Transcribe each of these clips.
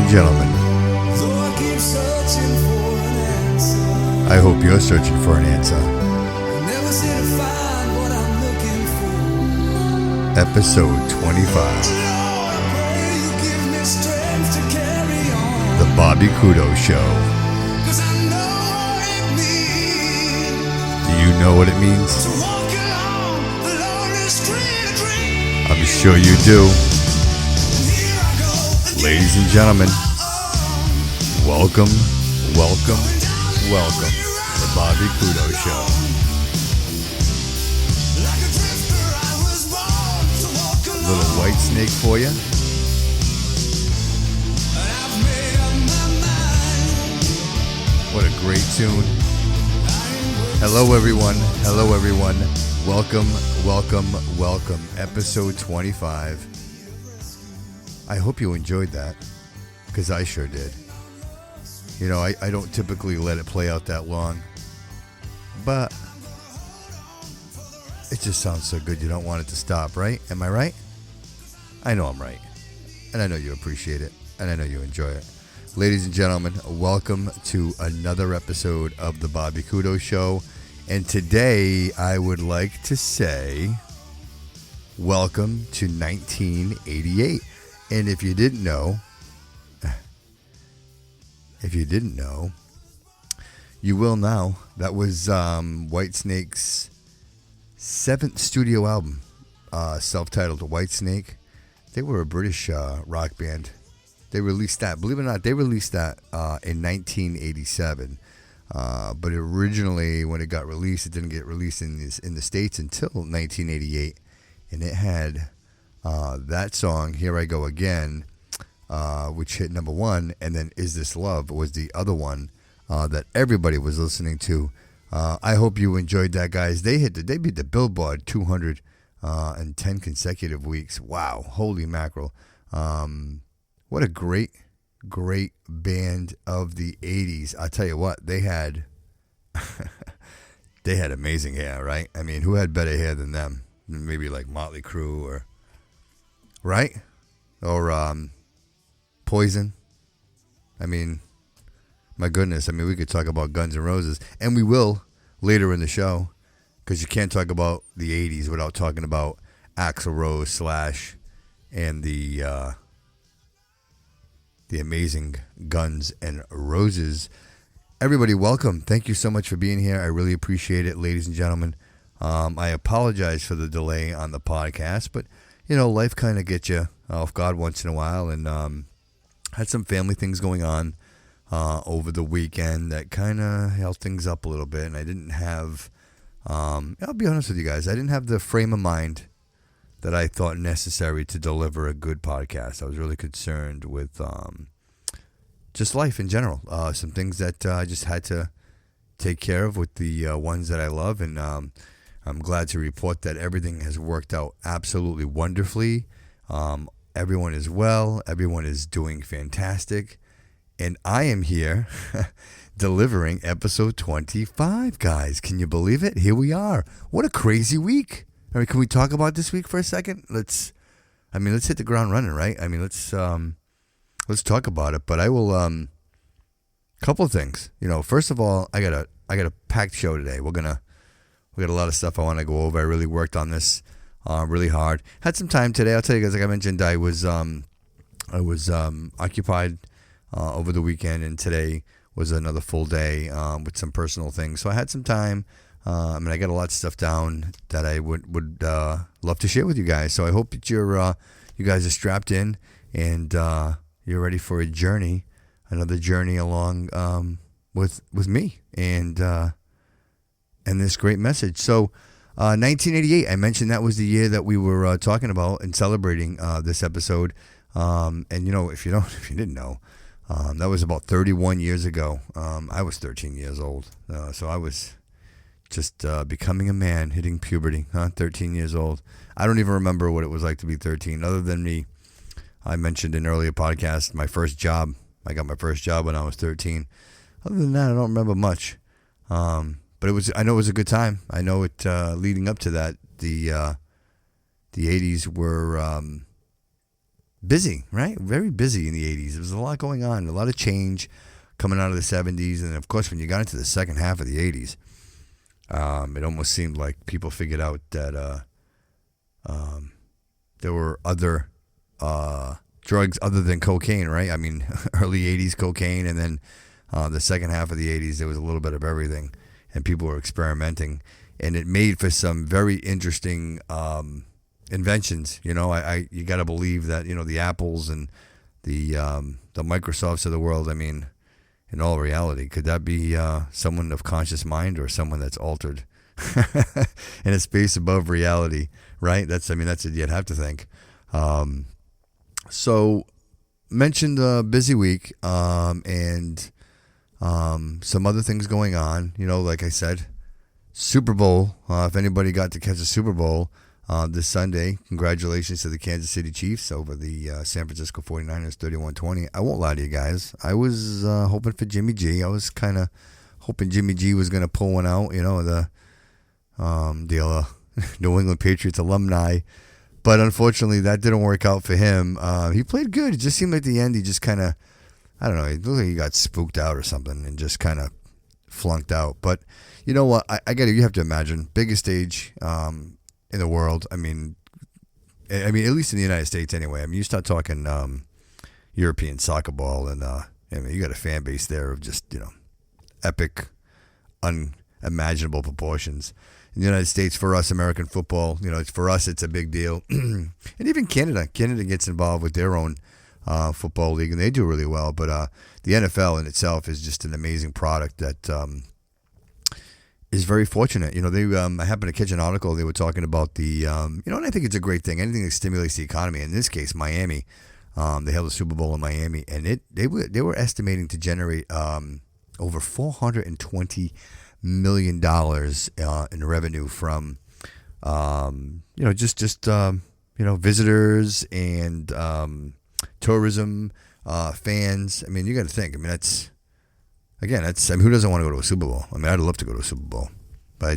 and gentlemen, I hope you're searching for an answer. Episode 25. The Bobby Kudo Show. Do you know what it means? I'm sure you do. Ladies and gentlemen, welcome to the Bobby Kudo Show. A little Whitesnake for you. What a great tune. Hello everyone. Welcome. Episode 25. I hope you enjoyed that, because I sure did. You know, I don't typically let it play out that long, but it just sounds so good you don't want it to stop, right? Am I right? I know I'm right. And I know you appreciate it. And I know you enjoy it. Ladies and gentlemen, welcome to another episode of the Bobby Kudo Show. And today I would like to say welcome to 1988. And if you didn't know, you will now. That was Whitesnake's 7th studio album, self-titled Whitesnake. They were a British rock band. They released that, believe it or not, in 1987. But originally, when it got released, it didn't get released in the States until 1988. And it had that song, Here I Go Again, which hit number one. And then Is This Love was the other one that everybody was listening to. I hope you enjoyed that, guys. They beat the Billboard 210 consecutive weeks. Wow, holy mackerel. What a great band of the 80s. I'll tell you what, they had amazing hair, right? I mean, who had better hair than them? Maybe like Motley Crue, or right? Or Poison. I mean, my goodness. I mean, we could talk about Guns N' Roses, and we will later in the show, because you can't talk about the 80s without talking about Axl Rose, Slash, and the amazing Guns N' Roses. Everybody, welcome. Thank you so much for being here. I really appreciate it, ladies and gentlemen. I apologize for the delay on the podcast, but, you know, life kind of gets you off guard once in a while, and had some family things going on over the weekend that kind of held things up a little bit, and I didn't have, I'll be honest with you guys, I didn't have the frame of mind that I thought necessary to deliver a good podcast. I was really concerned with just life in general. Some things that I just had to take care of with the ones that I love. And I'm glad to report that everything has worked out absolutely wonderfully. Everyone is well. Everyone is doing fantastic. And I am here delivering episode 25, guys. Can you believe it? Here we are. What a crazy week. I mean, can we talk about this week for a second? Let's hit the ground running, right? I mean, let's talk about it. But I will, couple of things. You know, first of all, I got a packed show today. We got a lot of stuff I want to go over. I really worked on this, really hard. Had some time today. I'll tell you guys, like I mentioned, I was occupied over the weekend, and today was another full day with some personal things. So I had some time. I got a lot of stuff down that I would love to share with you guys. So I hope that you guys are strapped in, and you're ready for a journey, another journey along with me and this great message. So 1988, I mentioned that was the year that we were talking about and celebrating this episode. And you know, if you didn't know, that was about 31 years ago. I was 13 years old, so I was just becoming a man, hitting puberty, 13 years old. I don't even remember what it was like to be 13, other than me. I mentioned in an earlier podcast, my first job. I got my first job when I was 13. Other than that, I don't remember much. But I know it was a good time. I know it, leading up to that, the 80s were, busy, right? Very busy in the 80s. There was a lot going on, a lot of change coming out of the 70s. And of course, when you got into the second half of the 80s, it almost seemed like people figured out that there were other drugs other than cocaine, right? I mean, early 80s cocaine, and then the second half of the 80s, there was a little bit of everything, and people were experimenting. And it made for some very interesting inventions. You got to believe that, the Apples and the Microsofts of the world, I mean, in all reality, could that be someone of conscious mind or someone that's altered in a space above reality, right? That's what you'd have to think. So mentioned a busy week and some other things going on, like I said, Super Bowl. If anybody got to catch a Super Bowl this Sunday, congratulations to the Kansas City Chiefs over the San Francisco 49ers, 31-20. I won't lie to you guys. I was hoping for Jimmy G. I was kind of hoping Jimmy G was going to pull one out, the New England Patriots alumni. But unfortunately, that didn't work out for him. He played good. It just seemed like at the end, he just kind of, I don't know, it looked like he got spooked out or something and just kind of flunked out. But you know what? You have to imagine, biggest stage in the world. I mean, at least in the United States anyway. I mean, you start talking European soccer ball, and you got a fan base there of just, epic, unimaginable proportions. In the United States, for us, American football, for us, it's a big deal. And even Canada gets involved with their own football league, and they do really well. But the NFL in itself is just an amazing product that is very fortunate. I happened to catch an article. They were talking about the, and I think it's a great thing. Anything that stimulates the economy. In this case, Miami. They held a Super Bowl in Miami, and they were estimating to generate over $420 million in revenue from, visitors and tourism, fans. I mean, you got to think. I mean, who doesn't want to go to a Super Bowl? I mean, I'd love to go to a Super Bowl, but I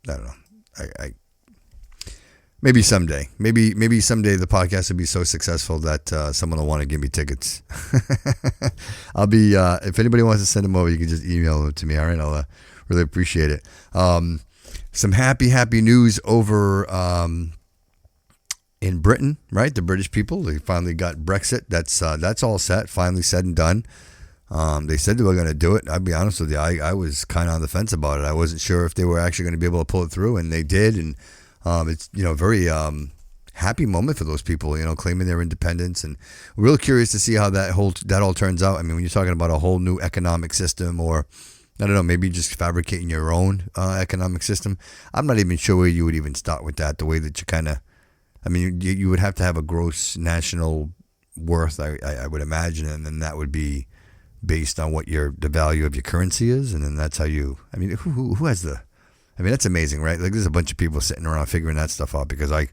don't know. I maybe someday, maybe someday the podcast will be so successful that someone will want to give me tickets. I'll be, if anybody wants to send them over, you can just email them to me. All right. I'll really appreciate it. Some happy news over in Britain, right? The British people, they finally got Brexit. That's all set, finally said and done. They said they were going to do it. I'll be honest with you, I was kind of on the fence about it. I wasn't sure if they were actually going to be able to pull it through, and they did. And it's very happy moment for those people, claiming their independence, and real curious to see how that all turns out. I mean, when you're talking about a whole new economic system, or I don't know, maybe just fabricating your own economic system. I'm not even sure where you would even start with that. The way that you kind of, I mean, you would have to have a gross national worth, I would imagine, and then that would be based on what the value of your currency is, and then that's how you. I mean, who has the? I mean, that's amazing, right? Like, there's a bunch of people sitting around figuring that stuff out, because I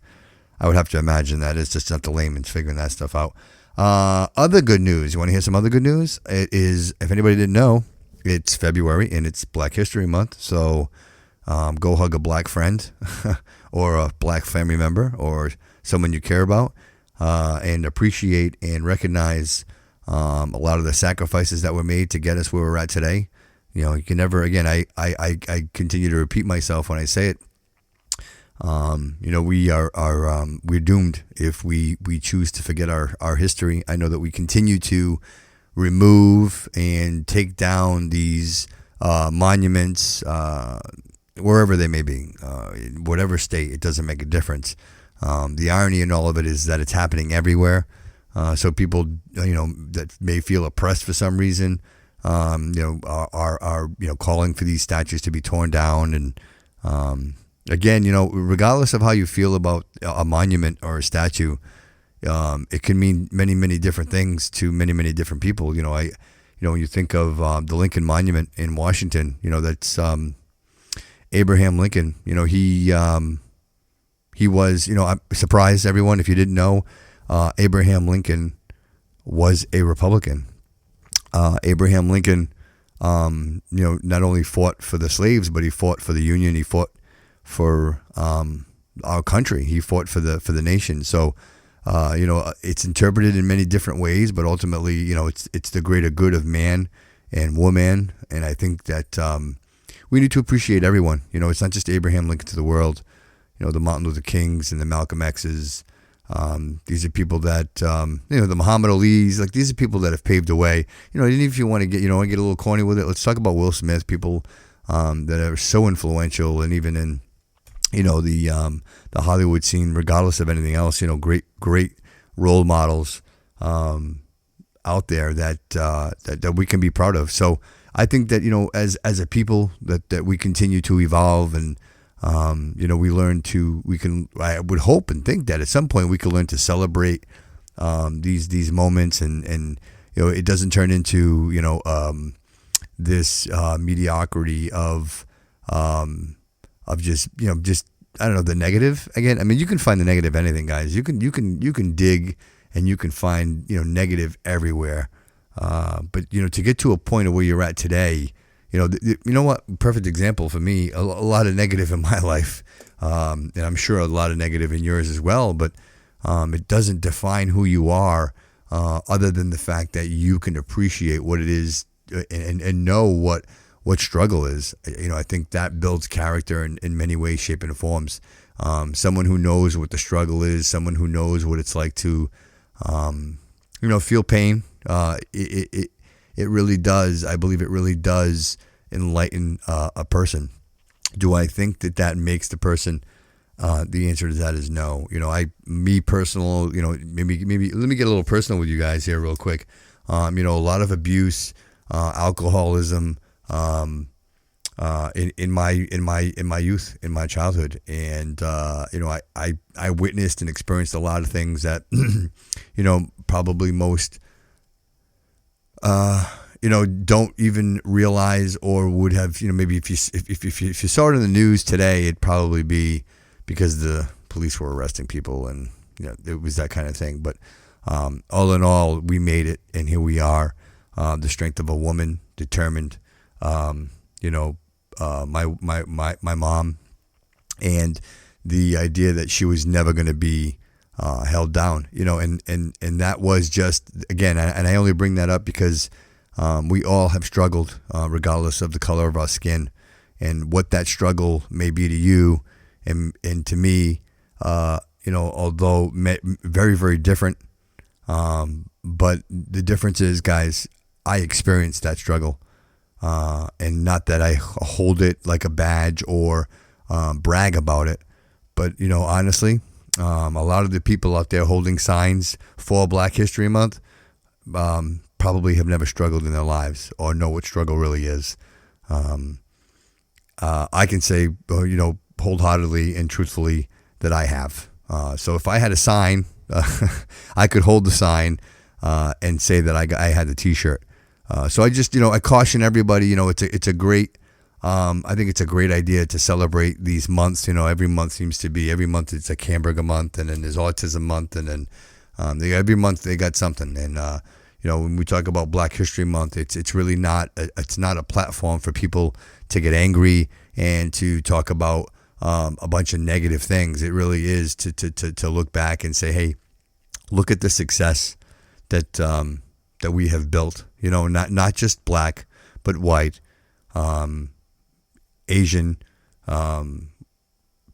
would have to imagine that it's just not the layman's figuring that stuff out. Other good news. You want to hear some other good news? It is, if anybody didn't know, it's February and it's Black History Month. So go hug a black friend or a black family member or someone you care about, and appreciate and recognize a lot of the sacrifices that were made to get us where we're at today. You can never, again, I continue to repeat myself when I say it. We're doomed if we choose to forget our history. I know that we continue to remove and take down these monuments, wherever they may be, in whatever state. It doesn't make a difference. The irony in all of it is that it's happening everywhere. So people, that may feel oppressed for some reason, are calling for these statues to be torn down. And again, regardless of how you feel about a monument or a statue, it can mean many, many different things to many, many different people. When you think of the Lincoln Monument in Washington, that's Abraham Lincoln. He was, I'm surprised everyone, if you didn't know, Abraham Lincoln was a Republican. Abraham Lincoln, not only fought for the slaves, but he fought for the Union. He fought for our country. He fought for the nation. So it's interpreted in many different ways, but ultimately, it's the greater good of man and woman. And I think that we need to appreciate everyone. It's not just Abraham Lincoln to the world, the Martin Luther Kings and the Malcolm X's. These are people that, the Muhammad Ali's, like these are people that have paved the way. Even if you want to get a little corny with it, let's talk about Will Smith, people that are so influential, and even in, the Hollywood scene, regardless of anything else, great role models out there that we can be proud of. So I think that, as a people that we continue to evolve, and we learn I would hope and think that at some point we can learn to celebrate these moments, and it doesn't turn into this mediocrity of just I don't know, the negative. Again, I mean, you can find the negative in anything, guys. You can dig, and you can find negative everywhere. But to get to a point of where you're at today, what? Perfect example for me. A lot of negative in my life, and I'm sure a lot of negative in yours as well. But it doesn't define who you are, other than the fact that you can appreciate what it is and know what struggle is. I think that builds character in many ways, shape, and forms. Someone who knows what the struggle is, someone who knows what it's like to, feel pain. It really does. I believe it really does enlighten a person. Do I think that makes the person? The answer to that is no. Maybe let me get a little personal with you guys here real quick. A lot of abuse, alcoholism, in my youth, in my childhood, and I witnessed and experienced a lot of things that probably most don't even realize, or would have, maybe if you saw it in the news today, it'd probably be because the police were arresting people, and it was that kind of thing. But all in all, we made it, and here we are. The strength of a woman, determined. My mom, and the idea that she was never going to be held down, and that was just, again, and I only bring that up because we all have struggled, regardless of the color of our skin, and what that struggle may be to you and to me, although very, very different, but the difference is, guys, I experienced that struggle. And not that I hold it like a badge or brag about it, but honestly, a lot of the people out there holding signs for Black History Month probably have never struggled in their lives or know what struggle really is. I can say, wholeheartedly and truthfully that I have. So if I had a sign, I could hold the sign and say that I had the T-shirt. So I just, I caution everybody, it's a great, I think it's a great idea to celebrate these months. Every month it's a hamburger month, and then there's autism month, and then every month they got something. And, when we talk about Black History Month, it's really not, it's not a platform for people to get angry and to talk about a bunch of negative things. It really is to look back and say, hey, look at the success that we have built, not just Black, but white, Asian,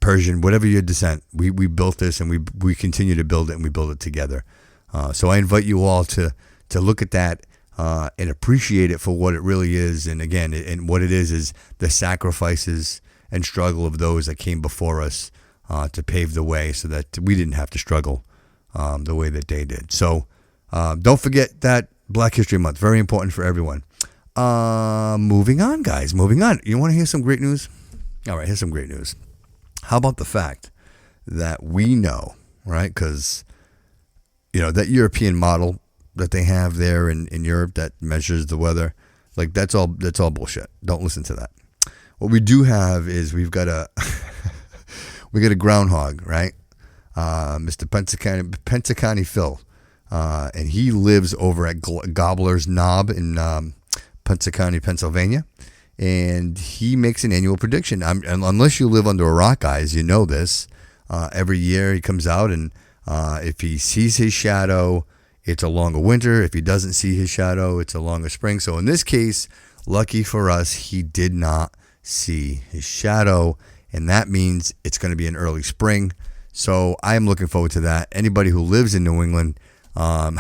Persian, whatever your descent. We built this, and we continue to build it, and we build it together. So I invite you all to look at that and appreciate it for what it really is. And again, and what it is the sacrifices and struggle of those that came before us to pave the way so that we didn't have to struggle the way that they did. So don't forget that Black History Month, very important for everyone. Moving on, guys. Moving on. You want to hear some great news? All right, here's some great news. How about the fact that we know, right? Because, that European model that they have there in Europe that measures the weather, like that's all bullshit. Don't listen to that. What we do have is we got a groundhog, right? Mr. Pensacani Phil. And he lives over at Gobbler's Knob in Pensacani, Pennsylvania. And he makes an annual prediction. Unless you live under a rock, guys, you know this. Every year he comes out and If he sees his shadow, it's a longer winter. If he doesn't see his shadow, it's a longer spring. So in this case, lucky for us, he did not see his shadow, and that means it's going to be an early spring. So I am looking forward to that. Anybody who lives in New England, actually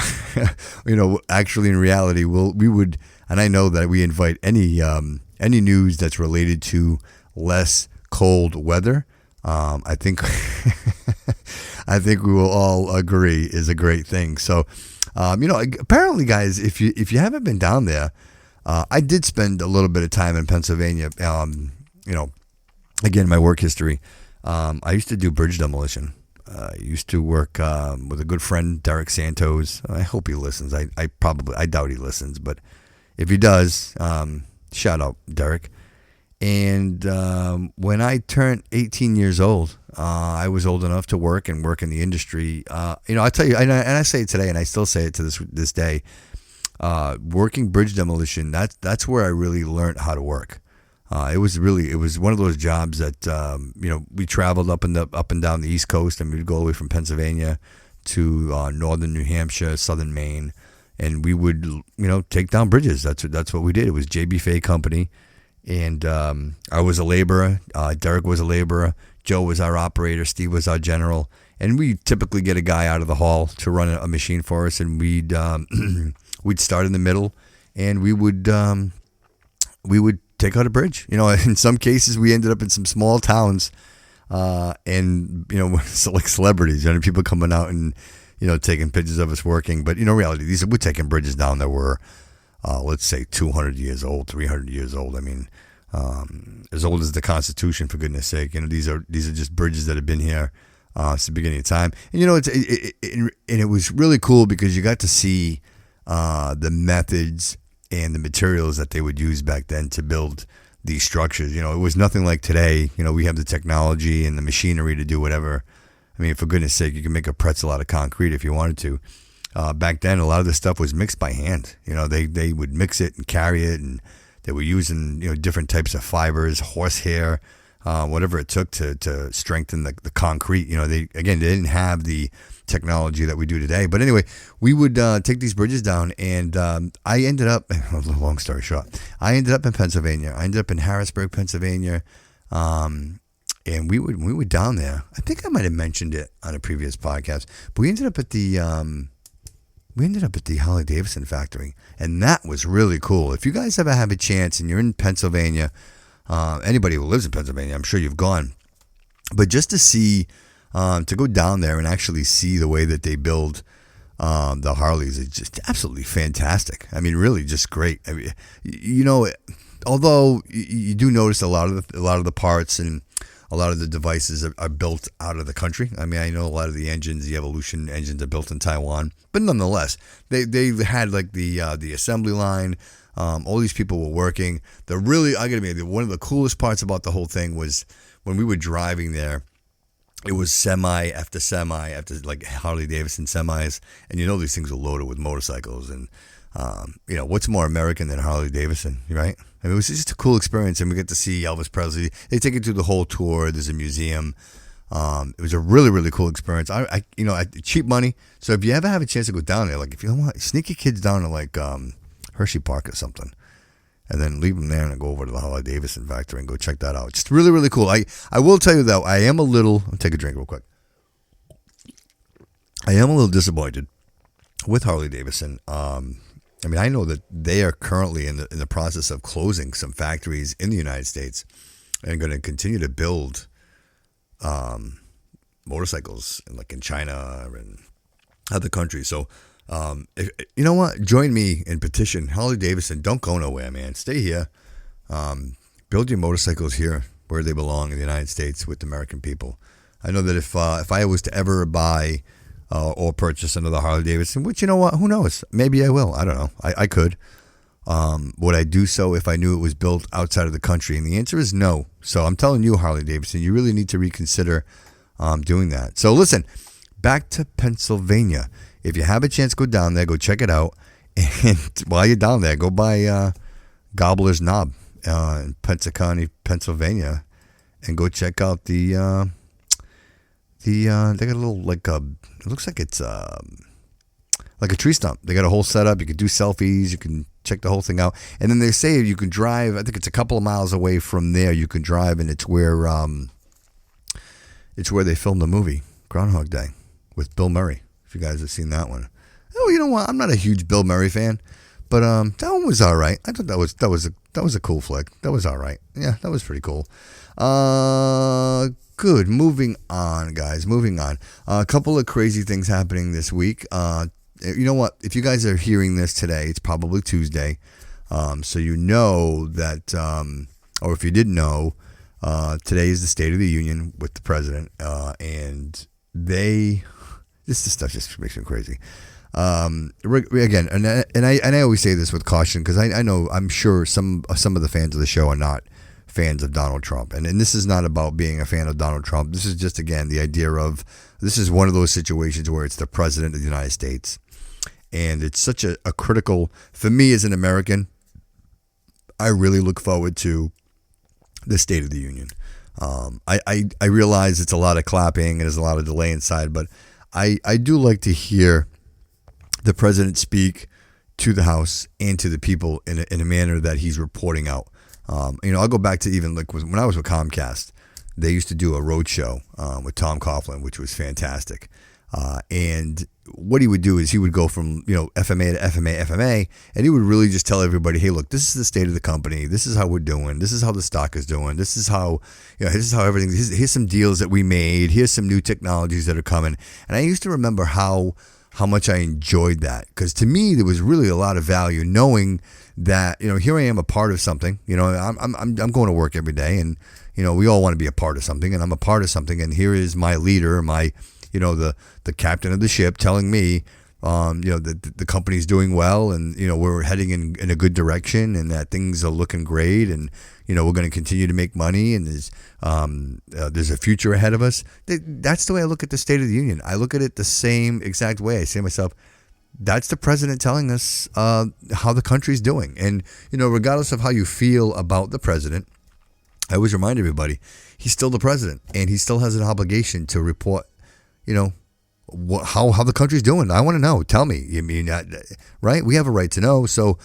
in reality, we would, and I know that we invite any news that's related to less cold weather. I think I think we will all agree is a great thing. So, apparently, guys, if you haven't been down there, I did spend a little bit of time in Pennsylvania. Again, my work history. I used to do bridge demolition. I used to work with a good friend, Derek Santos. I hope he listens. I doubt he listens, but if he does, shout out, Derek. And when I turned 18 years old, I was old enough to work in the industry. I tell you, and I say it today, and I still say it to this day. Working bridge demolition, that's where I really learned how to work. It was one of those jobs that we traveled up and down the East Coast, and we'd go all the way from Pennsylvania to northern New Hampshire, southern Maine, and we would take down bridges. That's what we did. It was J.B. Fay Company, and I was a laborer. Derek was a laborer. Joe was our operator. Steve was our general, and we typically get a guy out of the hall to run a machine for us, and we'd we'd start in the middle, and we would take out a bridge. In some cases, we ended up in some small towns, and so like celebrities, people coming out and taking pictures of us working. But reality, we're taking bridges down that were, let's say, 200 years old, 300 years old. I mean, as old as the Constitution, for goodness sake. These are just bridges that have been here since the beginning of time. And it was really cool because you got to see the methods and the materials that they would use back then to build these structures. It was nothing like today. We have the technology and the machinery to do whatever. I mean, for goodness sake, you can make a pretzel out of concrete if you wanted to. Back then, a lot of this stuff was mixed by hand. They would mix it and carry it, and they were using different types of fibers, horsehair, whatever it took to strengthen the concrete. They didn't have the technology that we do today. But anyway, we would take these bridges down, and I ended up, long story short, I ended up in Pennsylvania. I ended up in Harrisburg, Pennsylvania, and we were down there. I think I might have mentioned it on a previous podcast, but we ended up at the Harley Davidson factory, and that was really cool. If you guys ever have a chance and you're in Pennsylvania, anybody who lives in Pennsylvania, I'm sure you've gone, but just to see, to go down there and actually see the way that they build the Harleys is just absolutely fantastic. I mean, really just great. I mean, although you do notice a lot of the parts and a lot of the devices are built out of the country. I mean, I know a lot of the engines, the Evolution engines, are built in Taiwan, but nonetheless, they had like the assembly line. All these people were working. One of the coolest parts about the whole thing was when we were driving there. It was semi after like Harley Davidson semis, and these things are loaded with motorcycles, and what's more American than Harley Davidson, right? I mean, it was just a cool experience, and we get to see Elvis Presley. They take you through the whole tour. There's a museum. It was a really, really cool experience. Cheap money. So if you ever have a chance to go down there, like if you don't want, sneak your kids down to like Hershey Park or something, and then leave them there and go over to the Harley Davidson factory and go check that out. Just really, really cool. I will tell you though, I'll take a drink real quick. I am a little disappointed with Harley Davidson. I mean, I know that they are currently in the process of closing some factories in the United States and going to continue to build motorcycles in China and other countries. So, you know what? Join me in petition. Harley Davidson, don't go nowhere, man. Stay here. Build your motorcycles here where they belong in the United States with the American people. I know that if I was to ever buy or purchase another Harley Davidson, which, you know what, who knows? Maybe I will. I don't know. I could. Would I do so if I knew it was built outside of the country? And the answer is no. So I'm telling you, Harley Davidson, you really need to reconsider doing that. So listen, back to Pennsylvania. If you have a chance, go down there, go check it out. And while you're down there, go by Gobbler's Knob in Pennsylvania, Pennsylvania, and go check out the they got a little it looks like it's like a tree stump. They got a whole setup. You can do selfies. You can check the whole thing out. And then they say you can drive. I think it's a couple of miles away from there. You can drive, and it's where they filmed the movie Groundhog Day with Bill Murray. If you guys have seen that one. Oh, you know what? I'm not a huge Bill Murray fan, but that one was all right. I thought that was a cool flick. That was all right. Yeah, that was pretty cool. Good. Moving on, guys. Moving on. A couple of crazy things happening this week. You know what? If you guys are hearing this today, it's probably Tuesday. So you know that, or if you didn't know, today is the State of the Union with the president, and this stuff just makes me crazy. Again, and I always say this with caution because I know I'm sure some of the fans of the show are not fans of Donald Trump, and this is not about being a fan of Donald Trump. This is just, again, the idea of this is one of those situations where it's the president of the United States, and it's such a critical, for me as an American, I really look forward to the State of the Union. I realize it's a lot of clapping and there's a lot of delay inside, but I do like to hear the president speak to the House and to the people in a manner that he's reporting out. I'll go back to even like when I was with Comcast, they used to do a road show with Tom Coughlin, which was fantastic. And what he would do is he would go from, FMA to FMA, and he would really just tell everybody, hey, look, this is the state of the company. This is how we're doing. This is how the stock is doing. This is how, this is how everything, here's some deals that we made. Here's some new technologies that are coming. And I used to remember how much I enjoyed that, because to me, there was really a lot of value knowing that, here I am, a part of something. I'm going to work every day, and, we all want to be a part of something, and I'm a part of something. And here is my leader, the captain of the ship telling me, that the company's doing well, and, we're heading in a good direction, and that things are looking great, and, we're going to continue to make money, and there's a future ahead of us. That's the way I look at the State of the Union. I look at it the same exact way. I say to myself, that's the president telling us how the country's doing. And, regardless of how you feel about the president, I always remind everybody, he's still the president, and he still has an obligation to report, how the country's doing. I want to know. Tell me. I mean, right? We have a right to know. So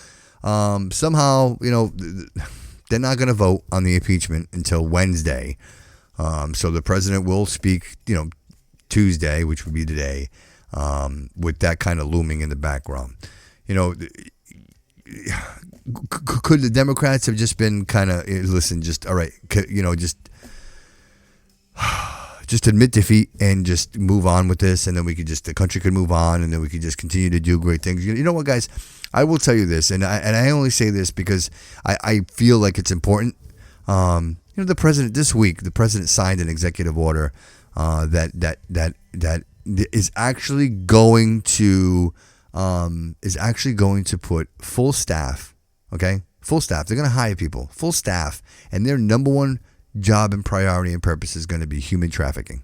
somehow, they're not going to vote on the impeachment until Wednesday. So the president will speak, Tuesday, which would be today, with that kind of looming in the background. Could the Democrats have just been kind of, listen, just, all right, just admit defeat and just move on with this, and then the country could move on, and then we could just continue to do great things. You know what, guys? I will tell you this, and I only say this because I feel like it's important. The president this week, the president signed an executive order that is actually going to put full staff. Okay, full staff. They're going to hire people, full staff, and their number one job and priority and purpose is going to be human trafficking,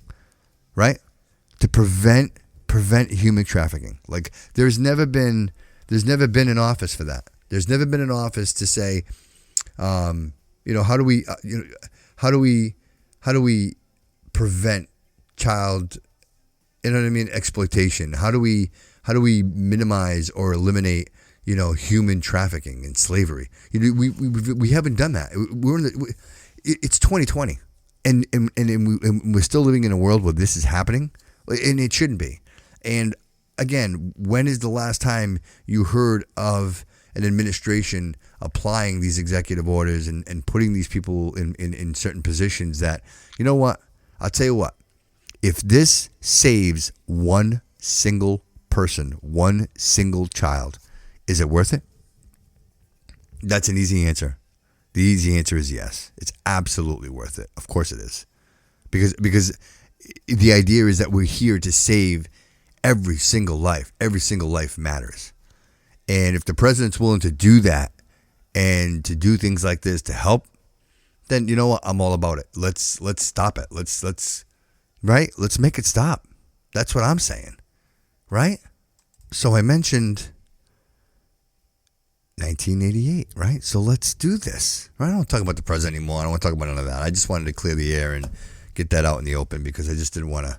right? To prevent human trafficking. Like there's never been an office for that. There's never been an office to say, how do we prevent child, exploitation? How do we minimize or eliminate, human trafficking and slavery? We haven't done that. It's 2020, and we're still living in a world where this is happening, and it shouldn't be. And again, when is the last time you heard of an administration applying these executive orders and putting these people in certain positions that, you know what? I'll tell you what. If this saves one single person, one single child, is it worth it? That's an easy answer. The easy answer is yes. It's absolutely worth it. Of course it is. Because the idea is that we're here to save every single life. Every single life matters. And if the president's willing to do that and to do things like this to help, then you know what? I'm all about it. Let's stop it. Let's make it stop. That's what I'm saying. Right? So I mentioned 1988, right? So let's do this. Right? I don't want to talk about the president anymore. I don't want to talk about none of that. I just wanted to clear the air and get that out in the open because I just didn't want to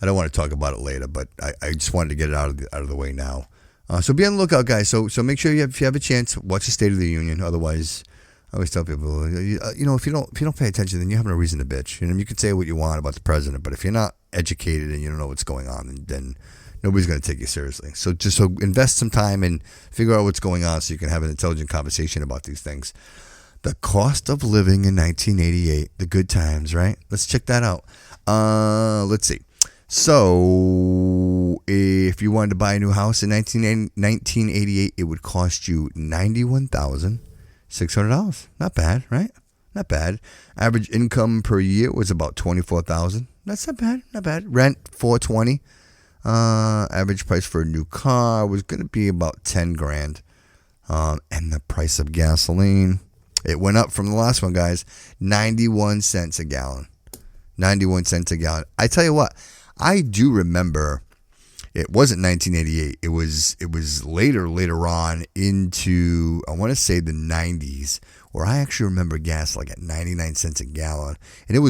I don't want to talk about it later, but I just wanted to get it out of the way now. So be on the lookout, guys. So make sure if you have a chance, watch the State of the Union. Otherwise, I always tell people, if you don't pay attention, then you have no reason to bitch. You can say what you want about the president, but if you're not educated and you don't know what's going on, then nobody's going to take you seriously. So invest some time and figure out what's going on so you can have an intelligent conversation about these things. The cost of living in 1988, the good times, right? Let's check that out. Let's see. So, if you wanted to buy a new house in 1988, it would cost you $91,600. Not bad, right? Not bad. Average income per year was about $24,000. That's not bad. Not bad. Rent $420. Average price for a new car was going to be about $10,000. And the price of gasoline, it went up from the last one, guys. 91 cents a gallon. 91 cents a gallon. I tell you what. I do remember it wasn't 1988. It was later on into, I want to say, the 90s, where I actually remember gas like at 99 cents a gallon. And that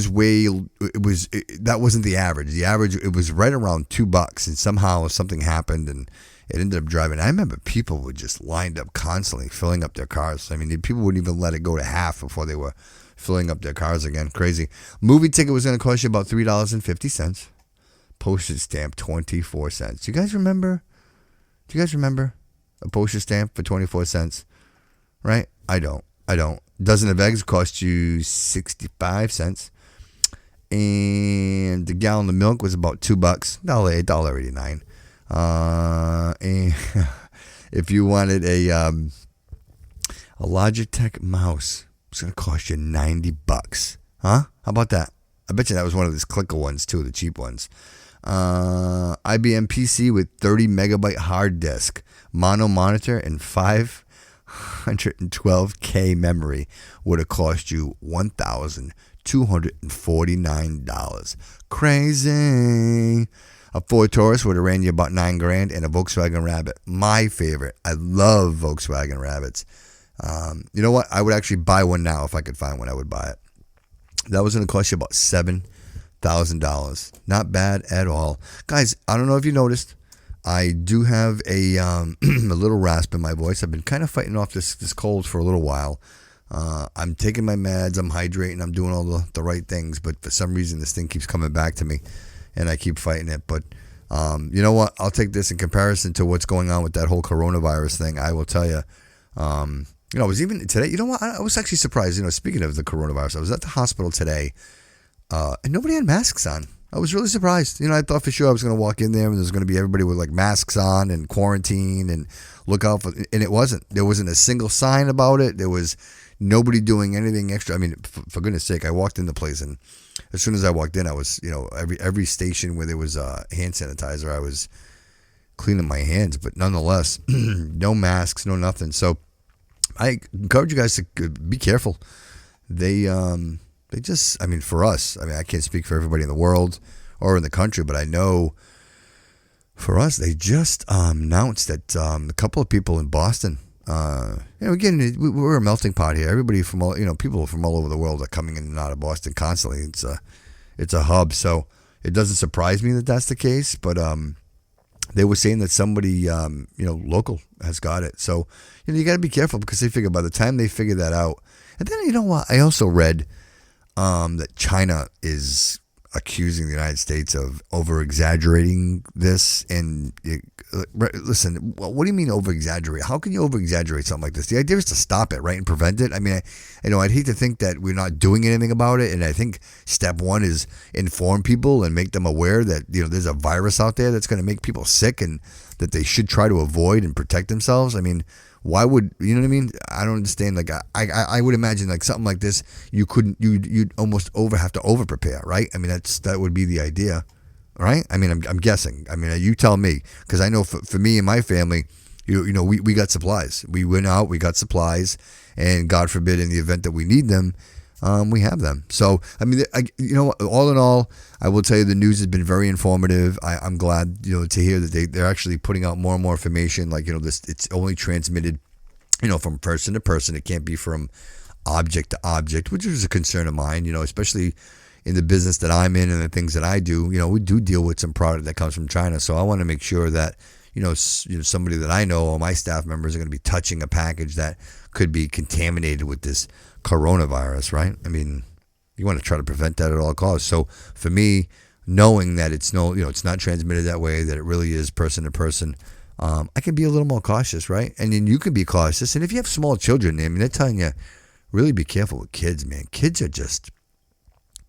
wasn't the average. The average, it was right around $2. And somehow something happened and it ended up driving. I remember people were just lined up constantly filling up their cars. I mean, people wouldn't even let it go to half before they were filling up their cars again. Crazy. Movie ticket was going to cost you about $3.50. Postage stamp 24 cents. Do you guys remember a postage stamp for 24 cents? Right? I don't. Dozen of eggs cost you 65 cents. And the gallon of milk was about $2, $1.89. And if you wanted a Logitech mouse, it's going to cost you $90. Huh? How about that? I bet you that was one of those clicker ones too, the cheap ones. IBM PC with 30 megabyte hard disk, mono monitor, and 512K memory would have cost you $1,249. Crazy. A Ford Taurus would have ran you about $9,000, and a Volkswagen Rabbit, my favorite. I love Volkswagen Rabbits. You know what? I would actually buy one now if I could find one. I would buy it. That was going to cost you about $7,000. Not bad at all. Guys, I don't know if you noticed, I do have a a little rasp in my voice. I've been kind of fighting off this cold for a little while. I'm taking my meds, I'm hydrating, I'm doing all the right things, but for some reason this thing keeps coming back to me, and I keep fighting it. But you know what? I'll take this in comparison to what's going on with that whole coronavirus thing. I will tell you. I was even today, you know what? I was actually surprised, speaking of the coronavirus, I was at the hospital today, and nobody had masks on. I was really surprised. I thought for sure I was going to walk in there and there's going to be everybody with like masks on and quarantine and look out for, and it wasn't. There wasn't a single sign about it. There was nobody doing anything extra. I mean, for goodness sake, I walked in the place, and as soon as I walked in, I was, every station where there was hand sanitizer, I was cleaning my hands, but nonetheless, no masks, no nothing. So I encourage you guys to be careful. They just, for us, I can't speak for everybody in the world or in the country, but I know for us, they just announced that a couple of people in Boston, again, we're a melting pot here. Everybody from all, people from all over the world are coming in and out of Boston constantly. It's a hub, so it doesn't surprise me that that's the case, but they were saying that somebody, local has got it. So, you got to be careful because they figure by the time they figure that out. And then, you know what? I also read that China is accusing the United States of over-exaggerating this. And listen, what do you mean over-exaggerate? How can you over-exaggerate something like this? The idea is to stop it, right, and prevent it. I'd hate to think that we're not doing anything about it. And I think step one is inform people and make them aware that, there's a virus out there that's going to make people sick and that they should try to avoid and protect themselves. Why would, you know what I mean? I don't understand. Like, I would imagine like something like this, you'd almost have to over prepare, right? That would be the idea, right? I'm guessing. You tell me, because I know for me and my family, we got supplies. We went out, we got supplies, and God forbid in the event that we need them, we have them. So, all in all, I will tell you the news has been very informative. I'm glad, to hear that they're actually putting out more and more information. Like, it's only transmitted, from person to person. It can't be from object to object, which is a concern of mine, especially, in the business that I'm in and the things that I do, we do deal with some product that comes from China. So I want to make sure that, somebody that I know or my staff members are going to be touching a package that could be contaminated with this coronavirus, right? I mean, you want to try to prevent that at all costs. So for me, knowing that it's not transmitted that way, that it really is person to person, I can be a little more cautious, right? And then you can be cautious. And if you have small children, I mean, they're telling you, really be careful with kids, man. Kids are just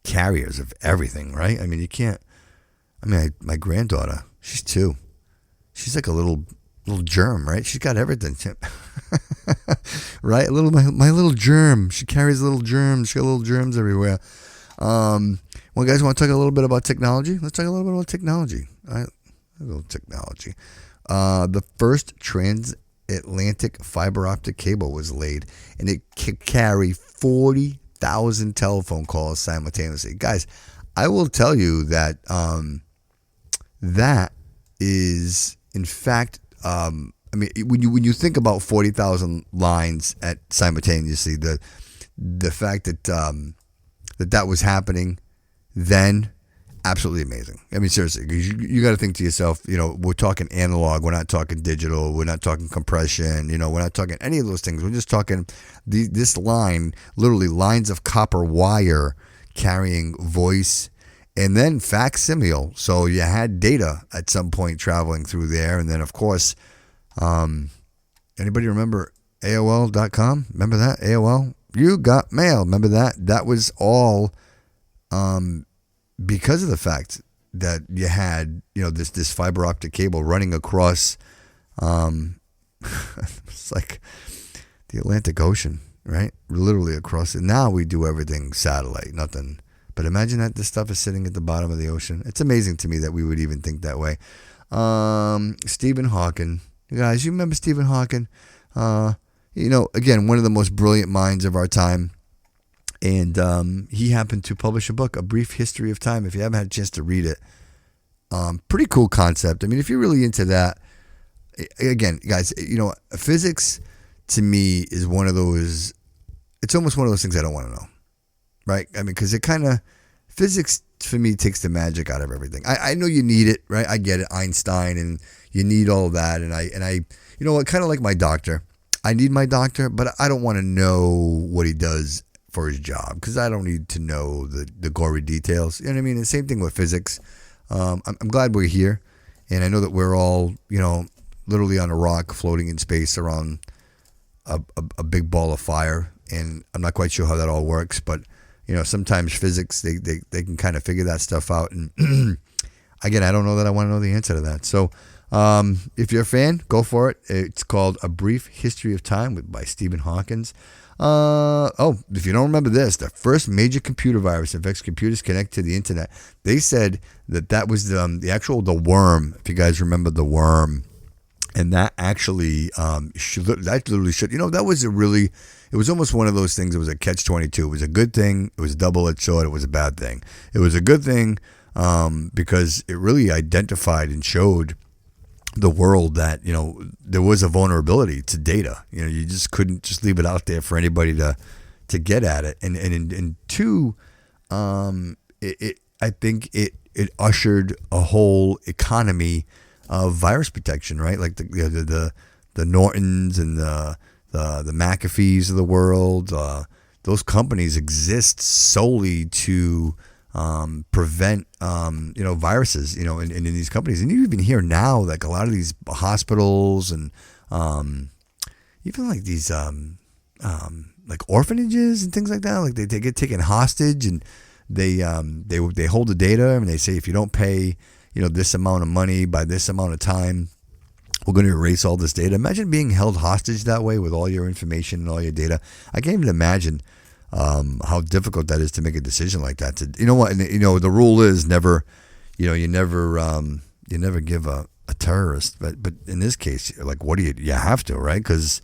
carriers of everything, right? I mean, my granddaughter, she's 2. She's like a little germ, right? She's got everything, right? My little germ. She carries little germs. She got little germs everywhere. Well, guys, want to talk a little bit about technology? Let's talk a little bit about technology. All right, a little technology. The first transatlantic fiber optic cable was laid, and it could carry 40,000 telephone calls simultaneously. Guys, I will tell you that that is, in fact, when you think about 40,000 lines simultaneously, the fact that that was happening then, absolutely amazing. I mean, seriously, you got to think to yourself, we're talking analog, we're not talking digital, we're not talking compression, we're not talking any of those things. We're just talking this line, literally lines of copper wire carrying voice and then facsimile. So you had data at some point traveling through there. And then, of course, anybody remember AOL.com? Remember that? AOL? You got mail. Remember that? That was all because of the fact that you had, this fiber optic cable running across, it's like the Atlantic Ocean, right? Literally across it. Now we do everything satellite, nothing. But imagine that this stuff is sitting at the bottom of the ocean. It's amazing to me that we would even think that way. Stephen Hawking. You guys, you remember Stephen Hawking? Again, one of the most brilliant minds of our time. And he happened to publish a book, A Brief History of Time. If you haven't had a chance to read it, pretty cool concept. I mean, if you're really into that, again, guys, physics to me is one of those, it's almost one of those things I don't want to know, right? I mean, because physics for me takes the magic out of everything. I know you need it, right? I get it, Einstein, and you need all of that. And I kind of like my doctor. I need my doctor, but I don't want to know what he does for his job, because I don't need to know the gory details. You know what I mean? The same thing with physics. I'm glad we're here, and I know that we're all, literally on a rock floating in space around a big ball of fire, and I'm not quite sure how that all works, but sometimes physics, they can kind of figure that stuff out, and again, I don't know that I want to know the answer to that. So if you're a fan, go for it. It's called A Brief History of Time by Stephen Hawking. If you don't remember this, the first major computer virus affects computers connected to the internet. They said that was the worm. If you guys remember the worm, and that actually it was almost one of those things. It was a catch-22. It was a good thing. It was a double-edged sword. It was a bad thing. It was a good thing because it really identified and showed the world that there was a vulnerability to data. You just couldn't just leave it out there for anybody to get at it. And two, I think it ushered a whole economy of virus protection, right? Like the Nortons and the McAfees of the world. Those companies exist solely to prevent viruses in these companies. And you even hear now, like a lot of these hospitals and even like these like orphanages and things like that, like they get taken hostage, and they hold the data, and they say, if you don't pay this amount of money by this amount of time, we're going to erase all this data. Imagine being held hostage that way with all your information and all your data. I can't even imagine how difficult that is to make a decision like that. The rule is never, you never give a terrorist, but in this case, like, what do you have to, right? Because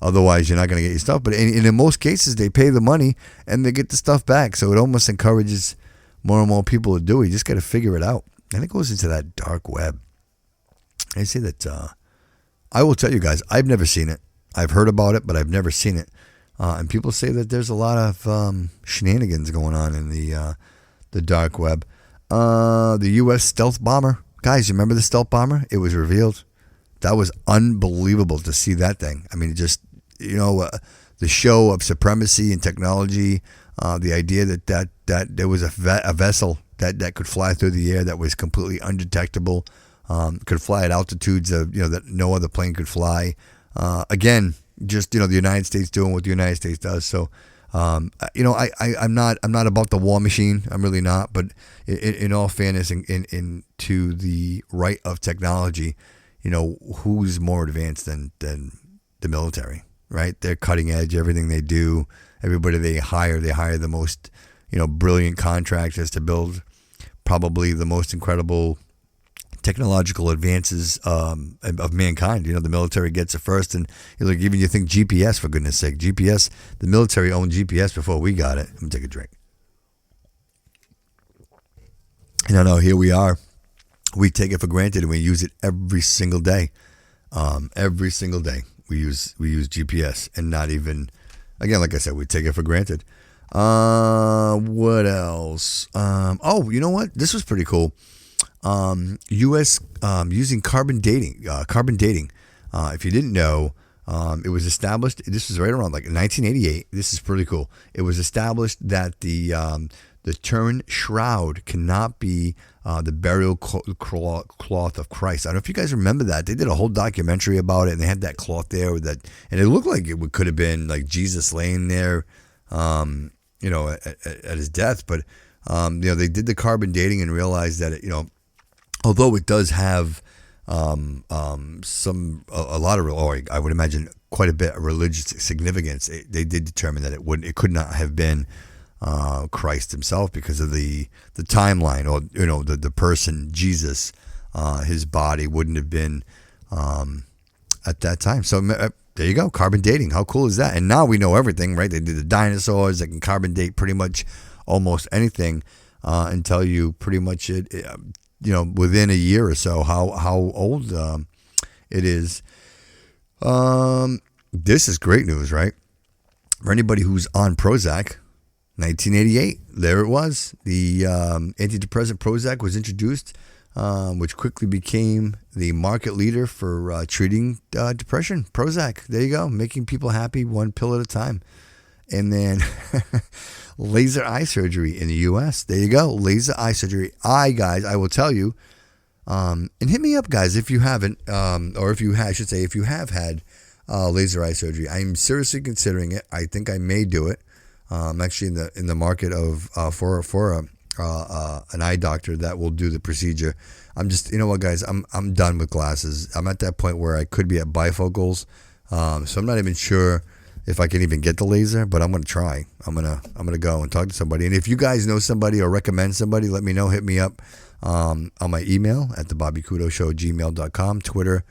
otherwise you're not going to get your stuff. But in most cases, they pay the money and they get the stuff back. So it almost encourages more and more people to do it. You just got to figure it out. And it goes into that dark web. I say that, I will tell you guys, I've never seen it. I've heard about it, but I've never seen it. And people say that there's a lot of shenanigans going on in the the dark web. The US stealth bomber. Guys, you remember the stealth bomber? It was revealed. That was unbelievable to see that thing. I mean, just, the show of supremacy and technology, the idea that there was a vessel that could fly through the air that was completely undetectable, could fly at altitudes that no other plane could fly. Again, just the United States doing what the United States does. So, I'm not about the war machine. I'm really not. But in all fairness, in to the right of technology, who's more advanced than the military, right? They're cutting edge. Everything they do, everybody they hire the most, brilliant contractors to build probably the most incredible technological advances of mankind. The military gets it first, and even you think GPS, for goodness sake, GPS. The military owned GPS before we got it. Let me take a drink. No, here we are. We take it for granted, and we use it every single day. Every single day we use GPS, and not even, again, like I said, we take it for granted. What else? You know what? This was pretty cool. US using carbon dating. If you didn't know, it was established. This was right around like 1988. This is pretty cool. It was established that the term shroud cannot be the burial cloth of Christ. I don't know if you guys remember that. They did a whole documentary about it, and they had that cloth there and it looked like it could have been like Jesus laying there, at his death. But they did the carbon dating and realized that although it does have a lot of, I would imagine quite a bit of religious significance, they did determine that it could not have been Christ himself because of the timeline, or the person Jesus, his body wouldn't have been at that time. So there you go, carbon dating. How cool is that? And now we know everything, right? They did the dinosaurs. They can carbon date pretty much almost anything and tell you pretty much within a year or so how old it is. This is great news, right? For anybody who's on Prozac, 1988, there it was. The antidepressant Prozac was introduced, which quickly became the market leader for treating depression. Prozac, there you go, making people happy one pill at a time. And then laser eye surgery in the U.S. There you go, laser eye surgery. Guys, I will tell you, and hit me up, guys, if you haven't, or if you have had laser eye surgery. I'm seriously considering it. I think I may do it. I'm actually in the market of for an eye doctor that will do the procedure. I'm just, guys, I'm done with glasses. I'm at that point where I could be at bifocals, so I'm not even sure if I can even get the laser, but I'm gonna try. I'm gonna go and talk to somebody. And if you guys know somebody or recommend somebody, let me know. Hit me up on my email at thebobbycudoshow@gmail.com, Twitter,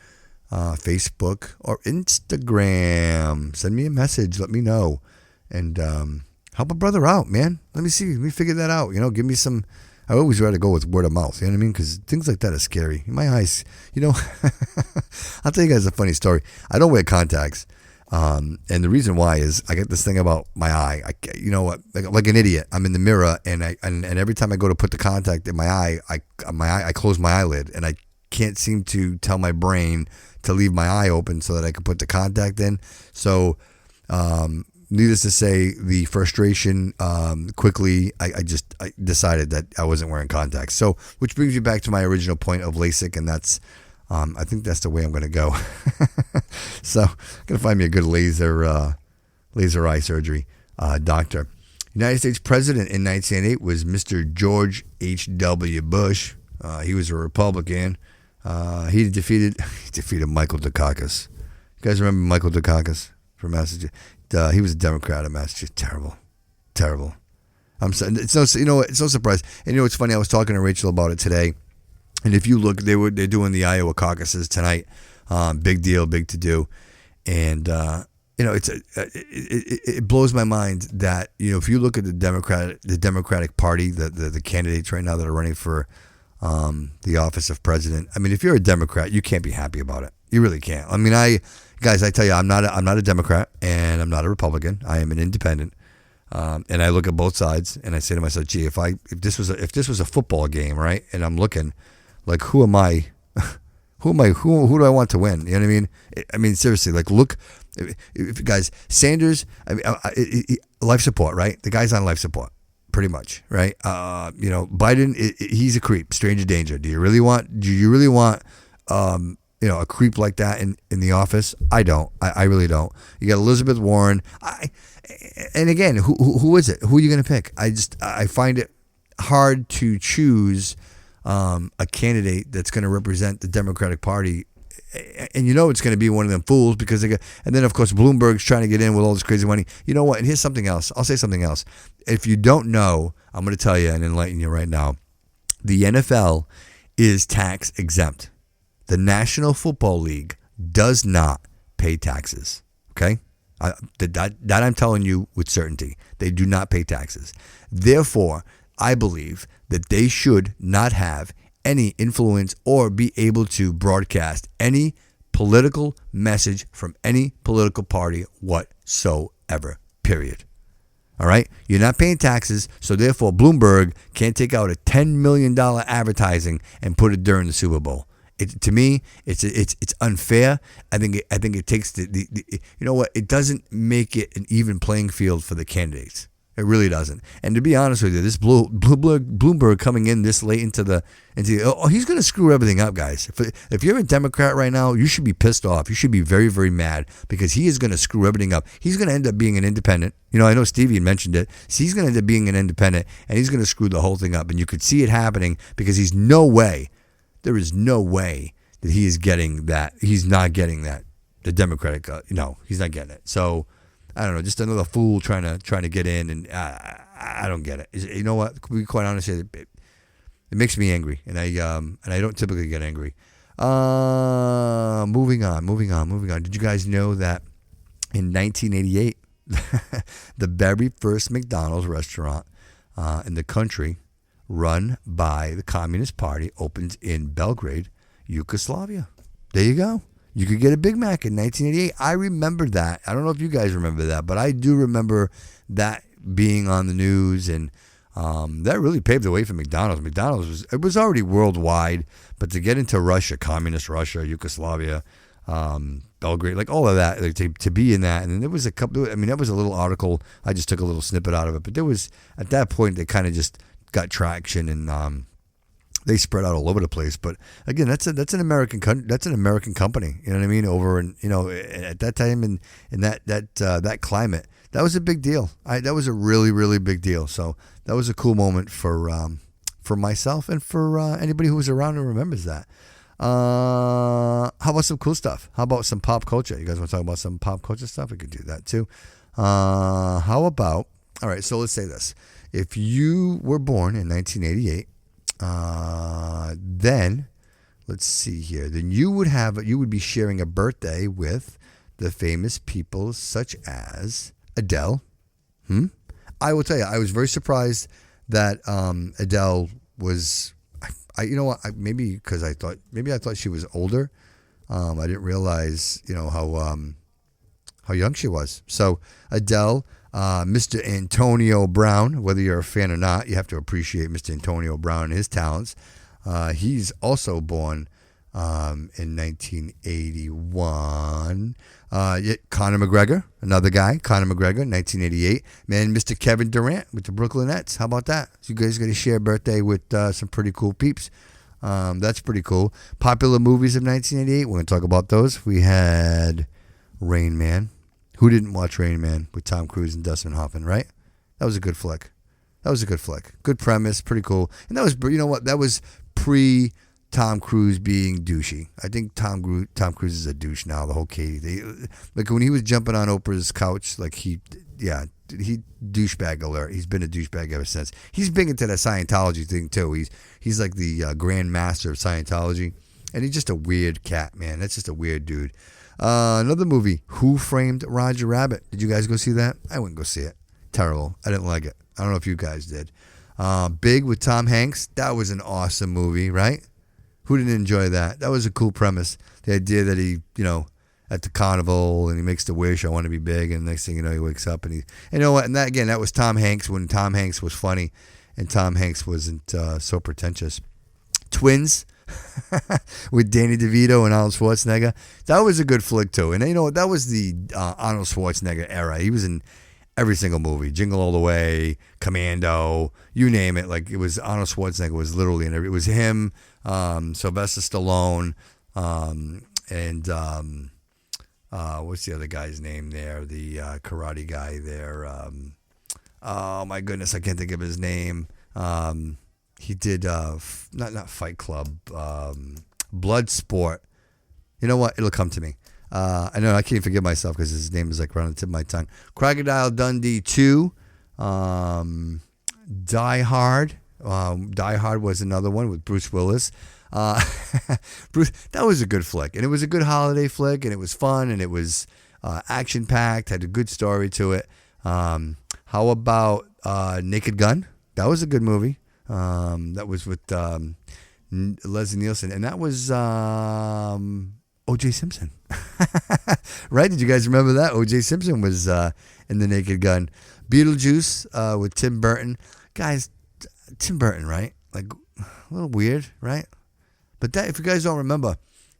Facebook, or Instagram. Send me a message. Let me know. And help a brother out, man. Let me figure that out. Give me some. I always rather go with word of mouth. You know what I mean? Because things like that are scary. My eyes, I'll tell you guys a funny story. I don't wear contacts. And the reason why is I get this thing about my eye. Like an idiot. I'm in the mirror, and every time I go to put the contact in my eye, I close my eyelid, and I can't seem to tell my brain to leave my eye open so that I can put the contact in. So, needless to say, the frustration, quickly, I decided that I wasn't wearing contacts. So, which brings me back to my original point of LASIK, and that's, I think that's the way I'm going to go. So, I'm going to find me a good laser eye surgery doctor. United States president in 1988 was Mr. George H.W. Bush. He was a Republican. He defeated Michael Dukakis. You guys remember Michael Dukakis from Massachusetts? He was a Democrat in Massachusetts. Terrible. It's no surprise. And it's funny. I was talking to Rachel about it today. And if you look, they're doing the Iowa caucuses tonight. Big deal, big to do. And it blows my mind that if you look at the Democratic Party, the candidates right now that are running for the office of president. I mean, if you're a Democrat, you can't be happy about it. You really can't. I mean, I tell you, I'm not a Democrat, and I'm not a Republican. I am an independent. And I look at both sides, and I say to myself, "Gee, if this was a football game, right? And I'm looking, like, who am I? Who do I want to win? You know what I mean? I mean, seriously, like, look, if guys, Sanders, I mean, life support, right? The guy's on life support, pretty much, right? Biden, he's a creep, stranger danger. Do you really want, a creep like that in the office? I don't. I really don't. You got Elizabeth Warren. And again, who is it? Who are you going to pick? I find it hard to choose a candidate that's going to represent the Democratic Party, and it's going to be one of them fools because and then of course Bloomberg's trying to get in with all this crazy money. You know what? And here's something else. I'll say something else. If you don't know, I'm going to tell you and enlighten you right now. The NFL is tax exempt. The National Football League does not pay taxes. Okay? That I'm telling you with certainty. They do not pay taxes. Therefore, I believe that they should not have any influence or be able to broadcast any political message from any political party whatsoever, period. All right? You're not paying taxes, so therefore Bloomberg can't take out a $10 million advertising and put it during the Super Bowl. To me, it's unfair. I think it takes the you know what? It doesn't make it an even playing field for the candidates. It really doesn't. And to be honest with you, this Bloomberg coming in this late into he's going to screw everything up, guys. If you're a Democrat right now, you should be pissed off. You should be very, very mad because he is going to screw everything up. He's going to end up being an independent. I know Stevie mentioned it. So he's going to end up being an independent, and he's going to screw the whole thing up. And you could see it happening because there is no way that he is getting that. He's not getting that. The Democratic, he's not getting it. So I don't know, just another fool trying to get in, and I don't get it. You know what? To be quite honest, it makes me angry, and I don't typically get angry. Moving on. Did you guys know that in 1988, the very first McDonald's restaurant in the country, run by the Communist Party, opened in Belgrade, Yugoslavia? There you go. You could get a Big Mac in 1988. I remember that. I don't know if you guys remember that, but I do remember that being on the news, and that really paved the way for McDonald's. McDonald's was already worldwide, but to get into Russia, Communist Russia, Yugoslavia, Belgrade, like all of that, like to be in that. And then there was a couple, that was a little article. I just took a little snippet out of it, but there was, at that point, they kind of just got traction, and they spread out all over the place. But again, that's an American company. You know what I mean? Over in at that time in that climate, that was a big deal. That was a really, really big deal. So that was a cool moment for myself and for anybody who was around and remembers that. How about some cool stuff? How about some pop culture? You guys want to talk about some pop culture stuff? We could do that too. How about? All right. So let's say this: if you were born in 1988. Then let's see here. Then you would be sharing a birthday with the famous people such as Adele. I will tell you, I was very surprised that Adele was. Maybe because I thought she was older. I didn't realize how young she was. So Adele. Mr. Antonio Brown, whether you're a fan or not, you have to appreciate Mr. Antonio Brown and his talents. He's also born in 1981. Conor McGregor, another guy, 1988. Man, Mr. Kevin Durant with the Brooklyn Nets. How about that? So you guys got to share a birthday with some pretty cool peeps. That's pretty cool. Popular movies of 1988. We're going to talk about those. We had Rain Man. Who didn't watch Rain Man with Tom Cruise and Dustin Hoffman, right? That was a good flick. Good premise, pretty cool. And that was, that was pre-Tom Cruise being douchey. I think Tom Cruise is a douche now, the whole Katie. Like when he was jumping on Oprah's couch, like he douchebag alert. He's been a douchebag ever since. He's big into that Scientology thing too. He's like the grand master of Scientology. And he's just a weird cat, man. That's just a weird dude. Another movie, Who Framed Roger Rabbit? Did you guys go see that? I wouldn't go see it. Terrible. I didn't like it. I don't know if you guys did. Big with Tom Hanks. That was an awesome movie, right? Who didn't enjoy that? That was a cool premise. The idea that he, at the carnival, and he makes the wish, I want to be big, and next thing you know, he wakes up and you know what? And that again, that was Tom Hanks when Tom Hanks was funny, and Tom Hanks wasn't so pretentious. Twins with Danny DeVito and Arnold Schwarzenegger. That was a good flick too, and you know what? That was the Arnold Schwarzenegger era. He was in every single movie, Jingle All the Way, Commando, you name it. Like it was Arnold Schwarzenegger was literally in every. It was him, Sylvester Stallone, and what's the other guy's name there? The karate guy there. Oh my goodness, I can't think of his name. He did not Fight Club, Bloodsport. You know what? It'll come to me. I know I can't forgive myself because his name is like right on the tip of my tongue. Crocodile Dundee 2, Die Hard. Die Hard was another one with Bruce Willis. Bruce, that was a good flick, and it was a good holiday flick, and it was fun, and it was action packed, had a good story to it. How about Naked Gun? That was a good movie. That was with Leslie Nielsen, and that was O.J. Simpson. Right? Did you guys remember that? O.J. Simpson was in The Naked Gun. Beetlejuice with Tim Burton. Guys, Tim Burton, right? Like, a little weird, right? But that, if you guys don't remember,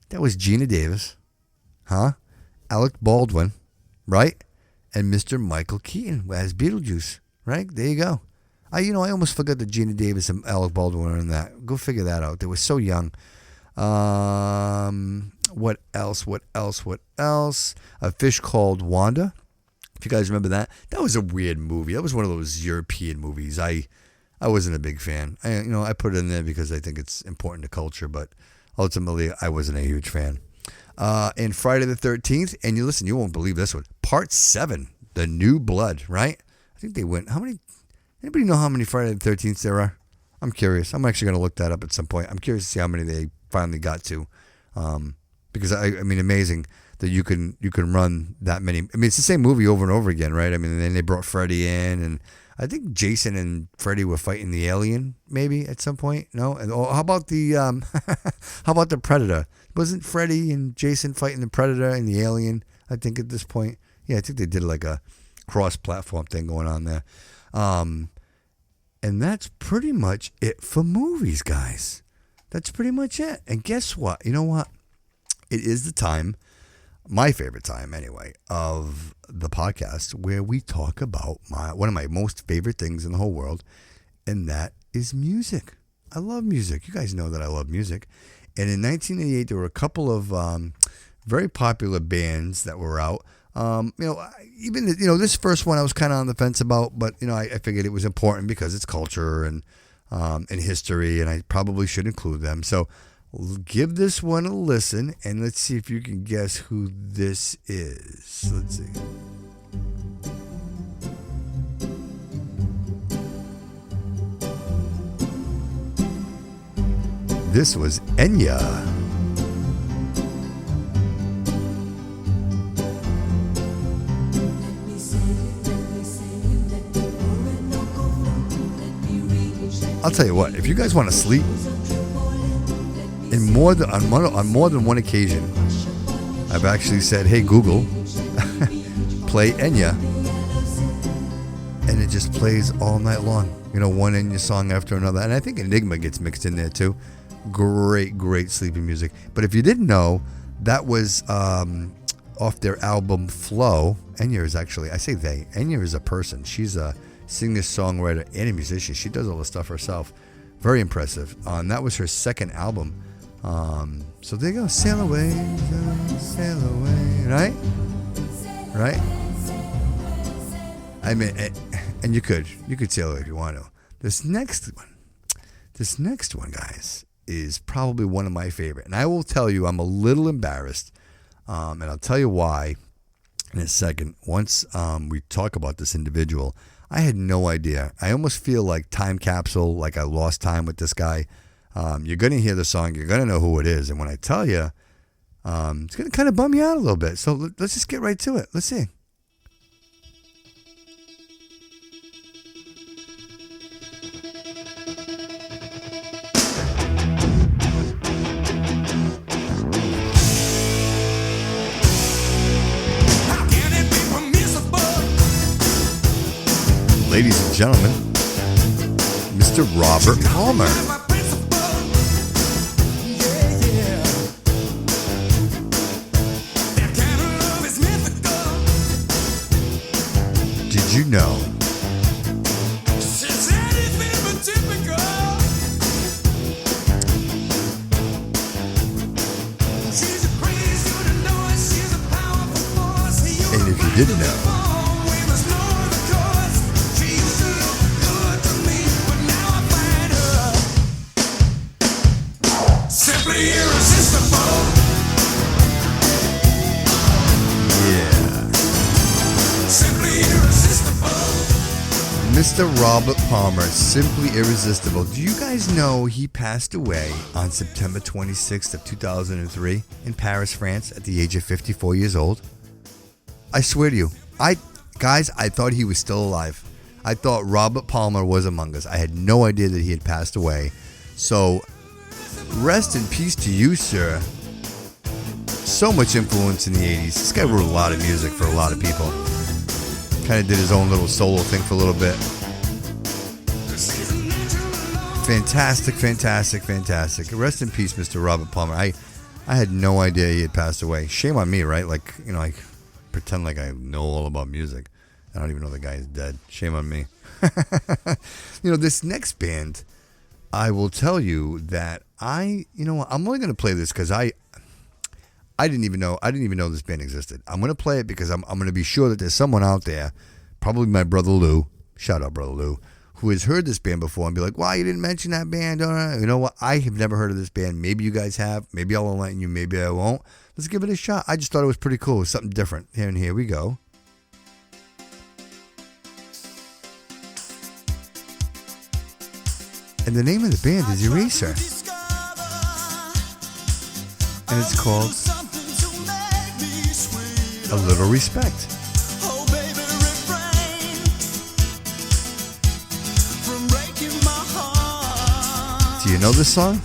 that was Gina Davis, Alec Baldwin, right? And Mr. Michael Keaton as Beetlejuice, right? There you go. I almost forgot that Gina Davis and Alec Baldwin were in that. Go figure that out. They were so young. What else? A Fish Called Wanda. If you guys remember that. That was a weird movie. That was one of those European movies. I wasn't a big fan. I put it in there because I think it's important to culture, but ultimately I wasn't a huge fan. And Friday the 13th, and you won't believe this one. Part 7, The New Blood, right? I think they went, anybody know how many Friday the 13th there are? I'm curious. I'm actually going to look that up at some point. I'm curious to see how many they finally got to. Because amazing that you can run that many. It's the same movie over and over again, right? And then they brought Freddy in, and I think Jason and Freddy were fighting the alien, maybe at some point. No, and how about the how about the Predator? Wasn't Freddy and Jason fighting the Predator and the alien? I think at this point, yeah, I think they did like a cross-platform thing going on there. And that's pretty much it for movies, guys. That's pretty much it. And guess what? You know what? It is the time, my favorite time anyway, of the podcast where we talk about one of my most favorite things in the whole world, and that is music. I love music. You guys know that I love music. And in 1988, there were a couple of very popular bands that were out. Even this first one I was kind of on the fence about, but I figured it was important because it's culture and history, and I probably should include them. So give this one a listen, and let's see if you can guess who this is. Let's see. This was Enya. I'll tell you what, if you guys want to sleep, on more than one occasion, I've actually said, "Hey Google, play Enya," and it just plays all night long. One Enya song after another, and I think Enigma gets mixed in there too. Great sleeping music. But if you didn't know, that was off their album Flow. Enya is actually, I say they. Enya is a person. She's a singer, songwriter, and a musician. She does all the stuff herself. Very impressive. And that was her second album. So there you go. Sail away, right? I mean, and you could sail away if you want to. This next one, guys, is probably one of my favorite. And I will tell you, I'm a little embarrassed. And I'll tell you why in a second. Once we talk about this individual, I had no idea. I almost feel like time capsule, like I lost time with this guy. You're going to hear the song. You're going to know who it is. And when I tell you, it's going to kind of bum you out a little bit. So let's just get right to it. Let's see. Ladies and gentlemen, Mr. Robert Palmer. Did you know and if you didn't know, Mr. Robert Palmer, simply irresistible. Do you guys know he passed away on September 26th of 2003 in Paris, France at the age of 54 years old? I swear to you, I thought he was still alive. I thought Robert Palmer was among us. I had no idea that he had passed away. So, rest in peace to you, sir. So much influence in the 80s. This guy wrote a lot of music for a lot of people. Kind of did his own little solo thing for a little bit. Fantastic. Rest in peace, Mr. Robert Palmer. I had no idea he had passed away. Shame on me, right? Like, you know, I pretend like I know all about music. I don't even know the guy is dead. Shame on me. You know, this next band, I will tell you that I'm only going to play this because I didn't even know this band existed. I'm going to play it because I'm going to be sure that there's someone out there, probably my brother Lou, shout out brother Lou, who has heard this band before and be like, "Why you didn't mention that band?" You know what? I have never heard of this band. Maybe you guys have. Maybe I'll enlighten you. Maybe I won't. Let's give it a shot. I just thought it was pretty cool. It was something different. Here we go. And the name of the band is Eraser. And it's called A Little Respect. Do you know this song?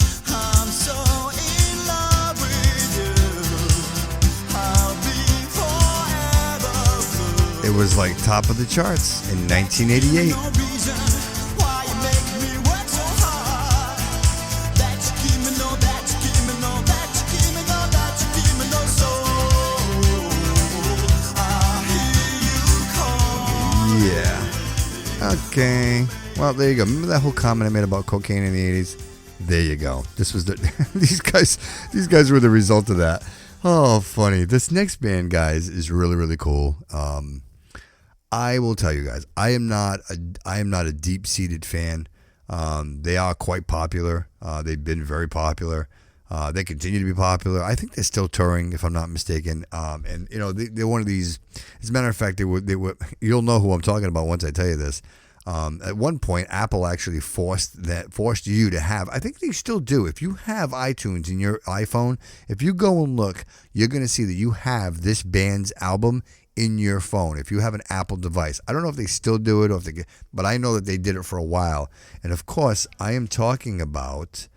It was like top of the charts in 1988. Okay. Well, there you go. Remember that whole comment I made about cocaine in the 80s? There you go. This was these guys were the result of that. Oh, funny. This next band, guys, is really, really cool. I will tell you guys, I am not a deep-seated fan. They are quite popular. They've been very popular. They continue to be popular. I think they're still touring, if I'm not mistaken. And you know, they're one of these. As a matter of fact, they were. You'll know who I'm talking about once I tell you this. At one point, Apple actually forced you to have. I think they still do. If you have iTunes in your iPhone, if you go and look, you're going to see that you have this band's album in your phone. If you have an Apple device, I don't know if they still do it, but I know that they did it for a while. And of course, I am talking about.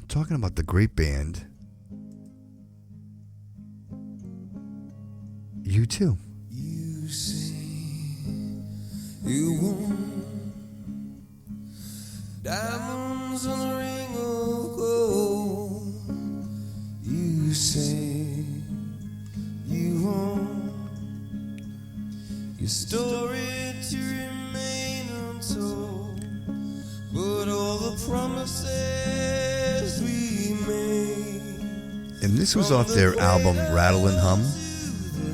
Talking about the great band U2. You say you want diamonds on a ring of gold. You say you want your story to remain untold, but all the promises we made. And this was off their album Rattle and Hum.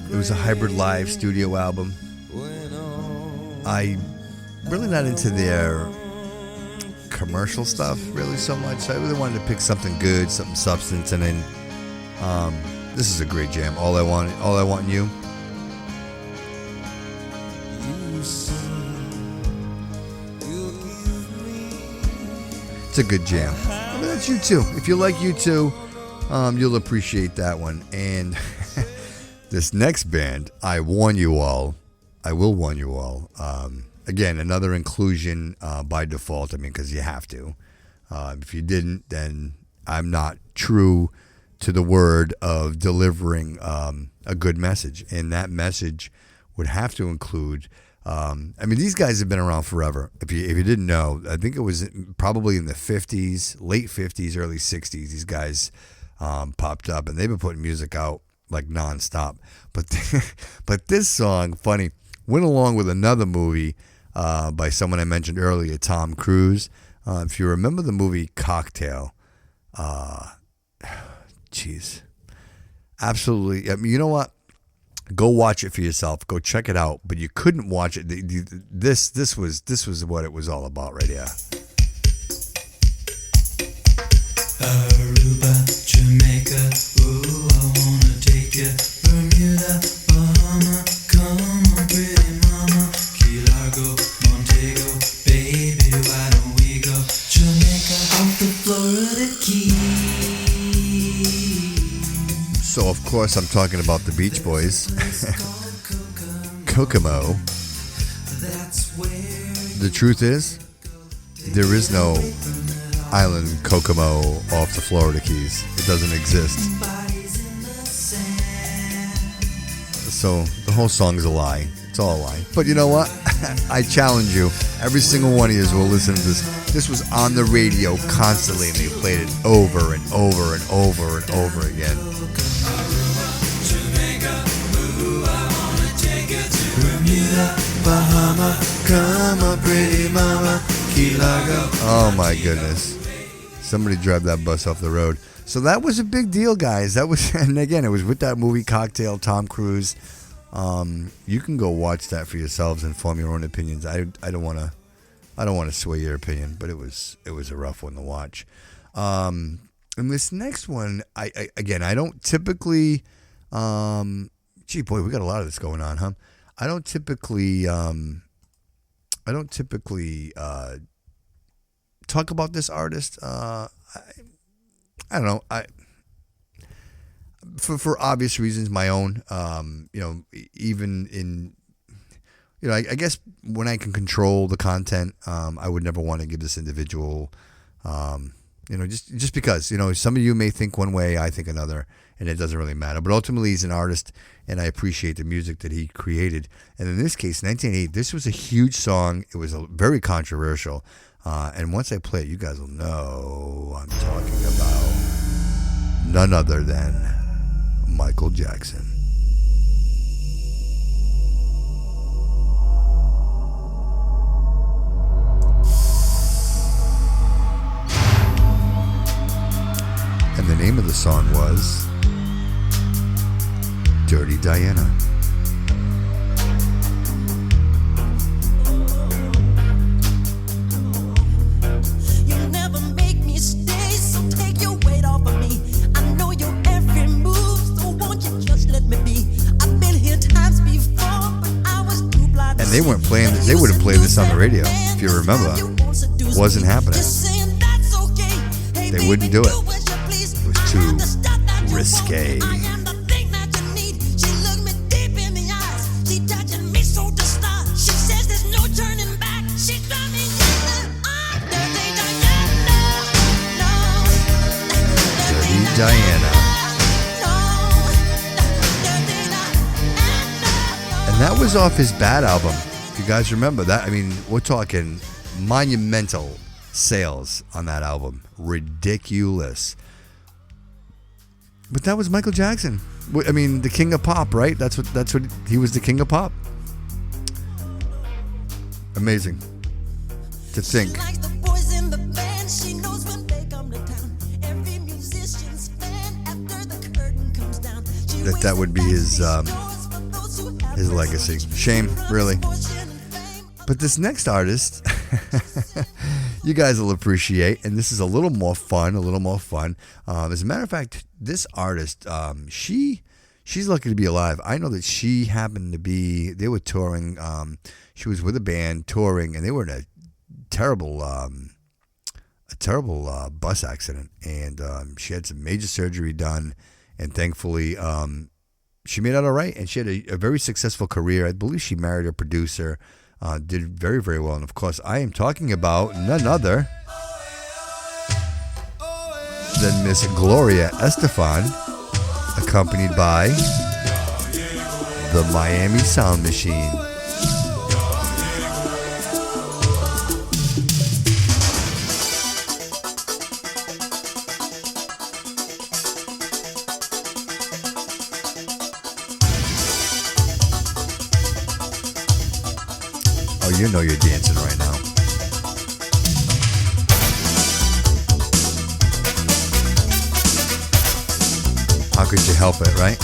It was a hybrid live studio album. I'm really not into their commercial stuff really so much. I really wanted to pick something good, something substance, and then this is a great jam. All I Want in You. It's a good jam. I mean, that's U2. If you like U2, you'll appreciate that one. And this next band, I will warn you all. Again, another inclusion by default. I mean, because you have to. If you didn't, then I'm not true to the word of delivering a good message, and that message would have to include. I mean, these guys have been around forever. If you didn't know, I think it was probably in the 50s, late 50s, early 60s. These guys popped up, and they've been putting music out like nonstop. But this song, funny, went along with another movie by someone I mentioned earlier, Tom Cruise. If you remember the movie Cocktail, jeez, absolutely. I mean, you know what? Go watch it for yourself. Go check it out. But you couldn't watch it. This was what it was all about right here. Aruba, Jamaica, ooh, I wanna take you. Bermuda, Bahama, come on, pretty mama. Key Largo, Montego, baby, why don't we go? Jamaica, off the Florida Keys. So, of course, I'm talking about the Beach Boys. Kokomo. The truth is, there is no island Kokomo off the Florida Keys. It doesn't exist. So, the whole song's a lie. It's all a lie. But you know what? I challenge you. Every single one of you will listen to this. This was on the radio constantly, and they played it over and over and over and over again. Bahama, come on, pretty mama, Key Largo. Oh my goodness. Somebody drive that bus off the road. So that was a big deal, guys. That was, and again, it was with that movie Cocktail, Tom Cruise. You can go watch that for yourselves and form your own opinions. I don't want to sway your opinion, but it was a rough one to watch. And this next one, I don't typically, gee boy, we got a lot of this going on, huh? I don't typically talk about this artist. I don't know. For obvious reasons, my own. Even in, I guess when I can control the content, I would never want to give this individual, just because, some of you may think one way, I think another, and it doesn't really matter. But ultimately, he's an artist, and I appreciate the music that he created. And in this case, 1988, this was a huge song. It was very controversial. And once I play it, you guys will know I'm talking about none other than Michael Jackson. And the name of the song was Dirty Diana. You never make me stay, so take your weight off of me. I know your every move, so won't you just let me be? I've been here times before, but I was too blind. And they weren't playing this. They wouldn't play this on the radio, if you remember. It wasn't happening. They wouldn't do it. It was too risque. Diana. And that was off his Bad album. If you guys remember that, I mean, we're talking monumental sales on that album. Ridiculous. But that was Michael Jackson. I mean, the king of pop, right? That's what he was, the king of pop. Amazing to think that would be his legacy. Shame, really. But this next artist, you guys will appreciate, and this is a little more fun. As a matter of fact, this artist, she's lucky to be alive. I know that she happened to be. They were touring. She was with a band touring, and they were in a terrible bus accident, and she had some major surgery done. And thankfully, she made out all right, and she had a very successful career. I believe she married a producer, did very, very well. And, of course, I am talking about none other Then Miss Gloria Estefan, accompanied by the Miami Sound Machine. Oh, you know you're dancing right now. How could you help it, right?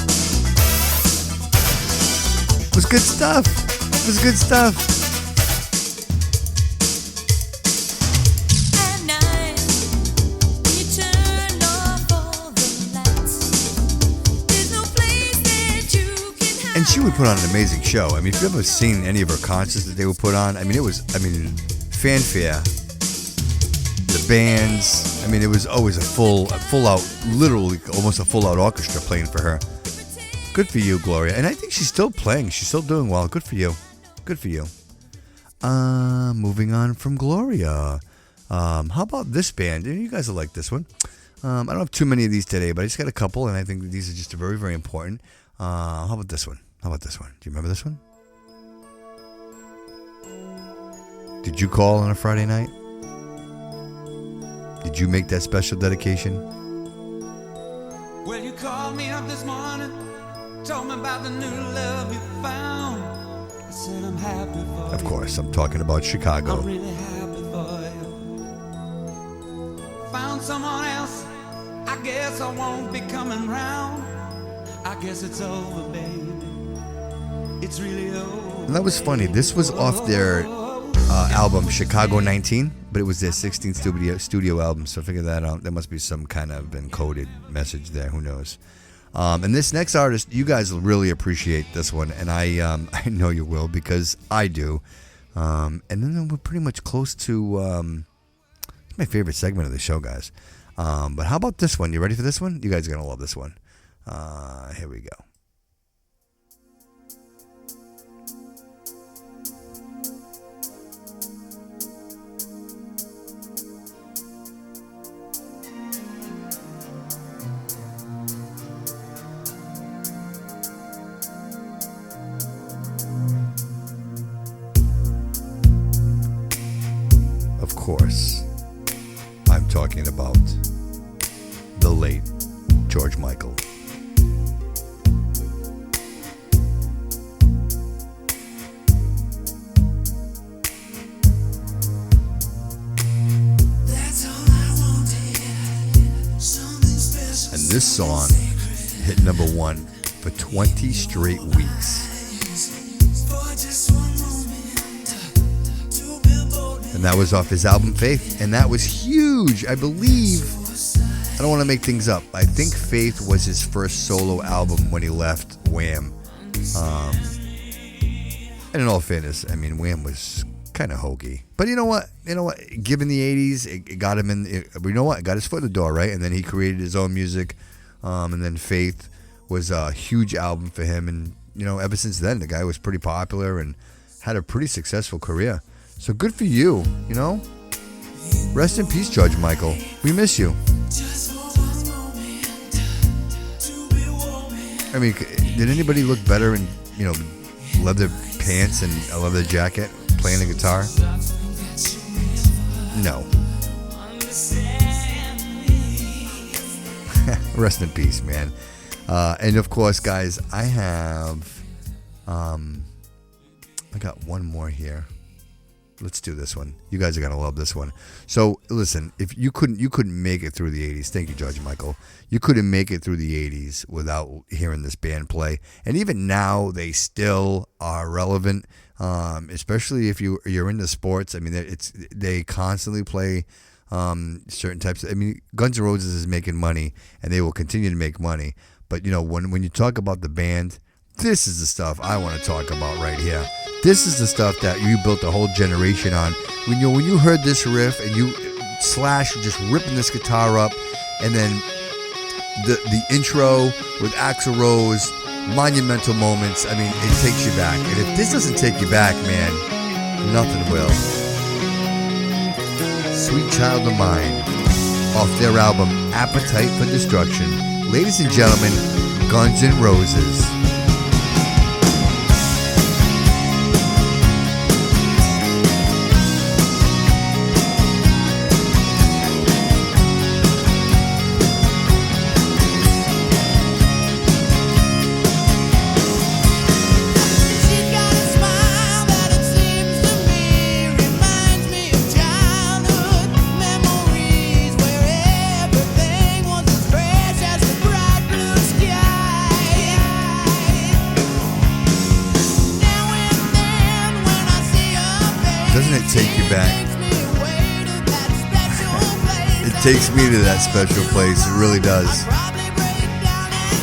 It was good stuff. It was good stuff. At night, when you turn off all the lights, there's no place that you can hide. And she would put on an amazing show. I mean, if you've ever seen any of her concerts that they would put on, I mean, fanfare, the bands. I mean, it was always a full out, literally almost a full out orchestra playing for her. Good for you, Gloria. And I think she's still playing. She's still doing well. Good for you. Good for you. Moving on from Gloria. How about this band? You guys will like this one. I don't have too many of these today, but I just got a couple, and I think these are just very, very important. How about this one? Do you remember this one? Did you call on a Friday night? Did you make that special dedication? Well, you called me up this morning, told me about the new love you found. I said I'm happy for you. Of course, I'm talking about Chicago. I'm really happy for you. Found someone else, I guess I won't be coming round. I guess it's over, baby. It's really over. And that was funny. This was off their album Chicago 19, but it was their 16th studio album, so figure that out. There must be some kind of encoded message there. Who knows? And this next artist, you guys will really appreciate this one, and I know you will because I do. And then we're pretty much close to it's my favorite segment of the show, guys. But how about this one? You ready for this one? You guys are gonna love this one. Here we go. Of course, I'm talking about the late George Michael. And this song hit number one for 20 straight weeks. And that was off his album Faith, and that was huge. I believe, I don't want to make things up, I think Faith was his first solo album when he left Wham. And in all fairness, I mean, Wham was kind of hokey. But you know what? Given the 80s, it got him in, it got his foot in the door, right? And then he created his own music. And then Faith was a huge album for him. And, ever since then, the guy was pretty popular and had a pretty successful career. So good for you, Rest in peace, George Michael. We miss you. I mean, did anybody look better in, leather pants and a leather jacket playing the guitar? No. Rest in peace, man. And of course, guys, I got one more here. Let's do this one. You guys are gonna love this one. So listen, if you couldn't make it through the 80s. Thank you, George Michael. You couldn't make it through the 80s without hearing this band play. And even now, they still are relevant. Especially if you're into sports. I mean, they constantly play certain types. I mean, Guns N' Roses is making money, and they will continue to make money. But when you talk about the band, this is the stuff I want to talk about right here. This is the stuff that you built a whole generation on. When you heard this riff and Slash just ripping this guitar up, and then the intro with Axl Rose, monumental moments. I mean, it takes you back. And if this doesn't take you back, man, nothing will. Sweet Child of Mine, off their album Appetite for Destruction. Ladies and gentlemen, Guns N' Roses. Doesn't it take you back? It takes me to that special place. It really does.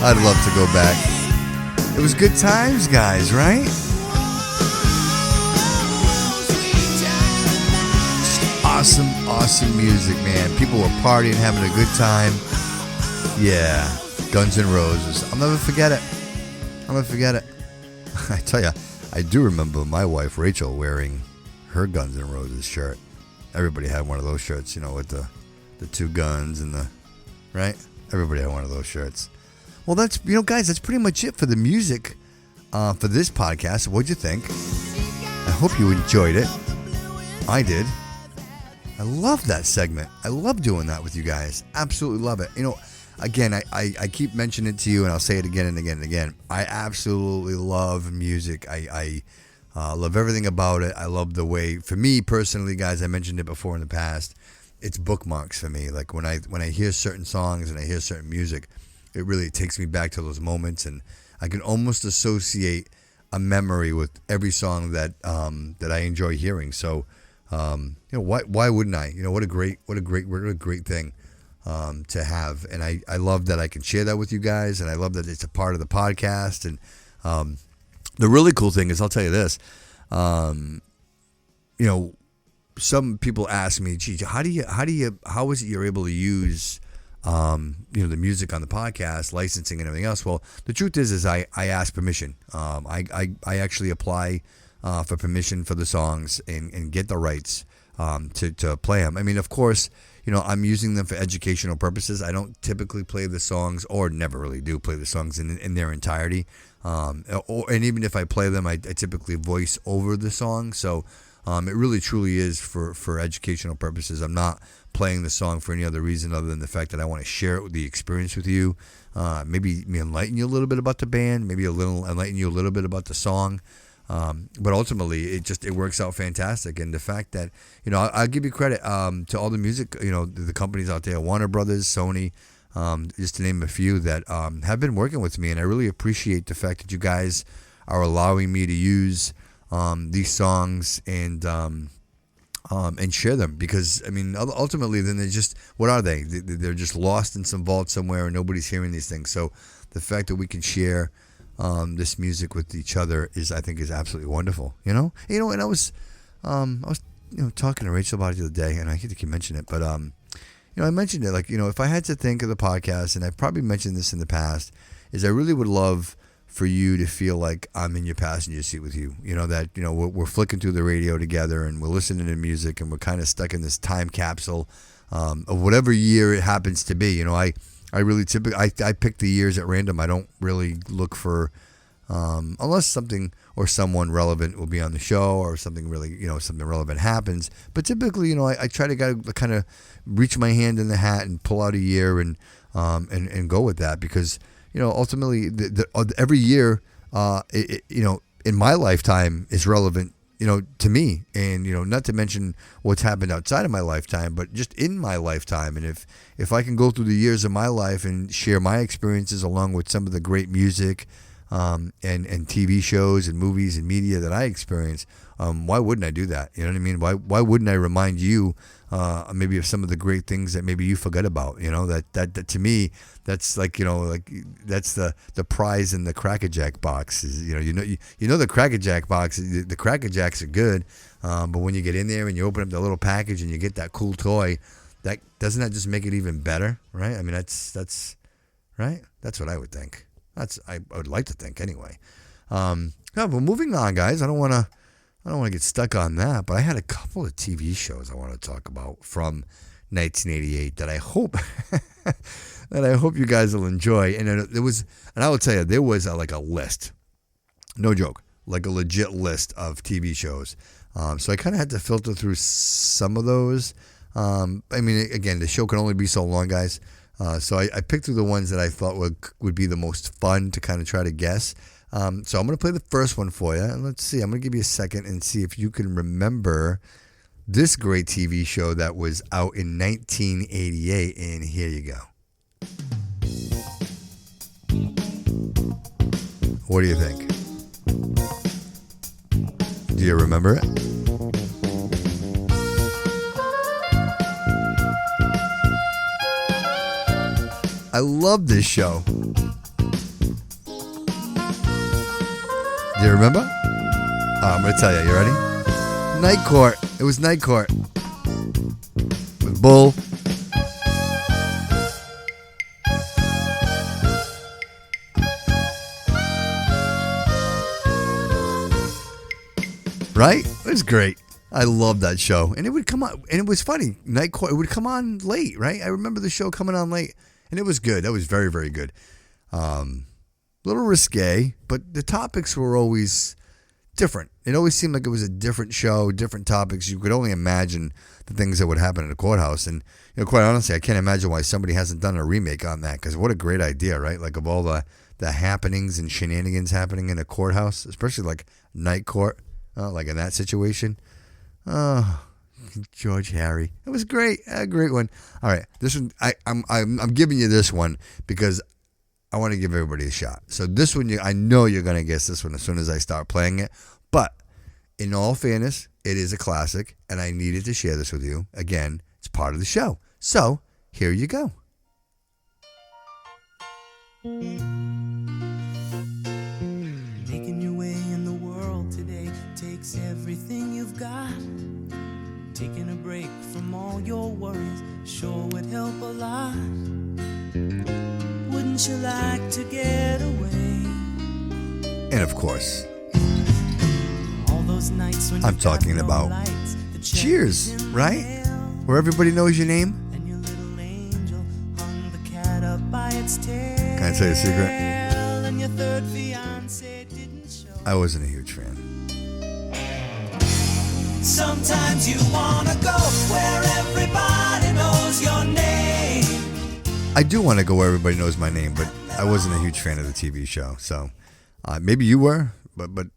I'd love to go back. It was good times, guys, right? Just awesome music, man. People were partying, having a good time. Yeah, Guns N' Roses. I'll never forget it. I tell you, I do remember my wife, Rachel, wearing her Guns N' Roses shirt. Everybody had one of those shirts, with the two guns and right? Everybody had one of those shirts. Well, that's, guys, that's pretty much it for the music for this podcast. What'd you think? I hope you enjoyed it. I did. I love that segment. I love doing that with you guys. Absolutely love it. Again, I keep mentioning it to you, and I'll say it again and again and again. I absolutely love music. I love everything about it. I love the way, for me personally, guys, I mentioned it before in the past, it's bookmarks for me. Like when I hear certain songs and I hear certain music, it really takes me back to those moments, and I can almost associate a memory with every song that I enjoy hearing. So, why wouldn't I? What a great thing to have, and I love that I can share that with you guys, and I love that it's a part of the podcast. And the really cool thing is, I'll tell you this, some people ask me, gee, how is it you're able to use, the music on the podcast, licensing and everything else? Well, the truth is I ask permission. I actually apply for permission for the songs and get the rights to play them. I mean, of course, I'm using them for educational purposes. I don't typically play the songs, or never really do play the songs in their entirety. And even if I play them, I typically voice over the song. So it really truly is for educational purposes. I'm not playing the song for any other reason other than the fact that I want to share the experience with you. Maybe enlighten you a little bit about the band, maybe enlighten you a little bit about the song. But ultimately, it works out fantastic. And the fact that, I'll give you credit to all the music, the companies out there, Warner Brothers, Sony, just to name a few that have been working with me. And I really appreciate the fact that you guys are allowing me to use these songs and share them. Because, I mean, ultimately, then they're just, what are they? They're just lost in some vault somewhere and nobody's hearing these things. So the fact that we can share this music with each other I think is absolutely wonderful, and I was talking to Rachel about it the other day, and I hate to keep mentioning it, but I mentioned it, like, if I had to think of the podcast, and I've probably mentioned this in the past, is I really would love for you to feel like I'm in your passenger seat with you, that, we're flicking through the radio together and we're listening to music and we're kind of stuck in this time capsule of whatever year it happens to be. I really I pick the years at random. I don't really look for, unless something or someone relevant will be on the show or something really, something relevant happens. But typically, I try to kind of reach my hand in the hat and pull out a year and go with that, because, ultimately every year, in my lifetime is relevant, to me, and, not to mention what's happened outside of my lifetime, but just in my lifetime. And if I can go through the years of my life and share my experiences along with some of the great music, and TV shows and movies and media that I experience, why wouldn't I do that? You know what I mean? Why wouldn't I remind you, maybe of some of the great things that maybe you forgot about? That to me, that's like, that's the prize in the Cracker Jack box. Is, the Cracker Jack box. The Cracker Jacks are good, but when you get in there and you open up the little package and you get that cool toy, doesn't that just make it even better, right? I mean, that's right. That's what I would think. I would like to think anyway. But moving on, guys. I don't want to get stuck on that, but I had a couple of TV shows I want to talk about from 1988 that I hope you guys will enjoy. And I will tell you, there was like a list, no joke, like a legit list of TV shows. So I kind of had to filter through some of those. I mean, again, the show can only be so long, guys. So I picked through the ones that I thought would be the most fun to kind of try to guess. So I'm going to play the first one for you. And let's see. I'm going to give you a second and see if you can remember this great TV show that was out in 1988. And here you go. What do you think? Do you remember it? I love this show. Do you remember? I'm going to tell you. You ready? Night Court. It was Night Court. With Bull. Right? It was great. I loved that show. And it would come on, and it was funny. Night Court, it would come on late, right? I remember the show coming on late, and it was good. That was very, very good. A little risque, but the topics were always different. It always seemed like it was a different show, different topics. You could only imagine the things that would happen in a courthouse. And, quite honestly, I can't imagine why somebody hasn't done a remake on that, because what a great idea, right? Like, of all the happenings and shenanigans happening in a courthouse, especially like Night Court. Like in that situation. Oh, George Harry. It was great. A great one. All right. This one, I'm giving you this one because I want to give everybody a shot. So this one, I know you're going to guess this one as soon as I start playing it. But in all fairness, it is a classic, and I needed to share this with you. Again, it's part of the show. So here you go. Making your way in the world today takes everything you've got. Taking a break from all your worries sure would help a lot. Wouldn't you like to get away? And of course, All those nights when I'm you've got talking no about lights, the Cheers, check is in the right? mail, Where everybody knows your name. and your little angel hung the cat up by its tail. Can I tell you a secret? And your third fiance didn't show. I wasn't a huge fan. Sometimes you wanna go where everybody knows your name. I do want to go where everybody knows my name, but I wasn't a huge fan of the TV show. So maybe you were, but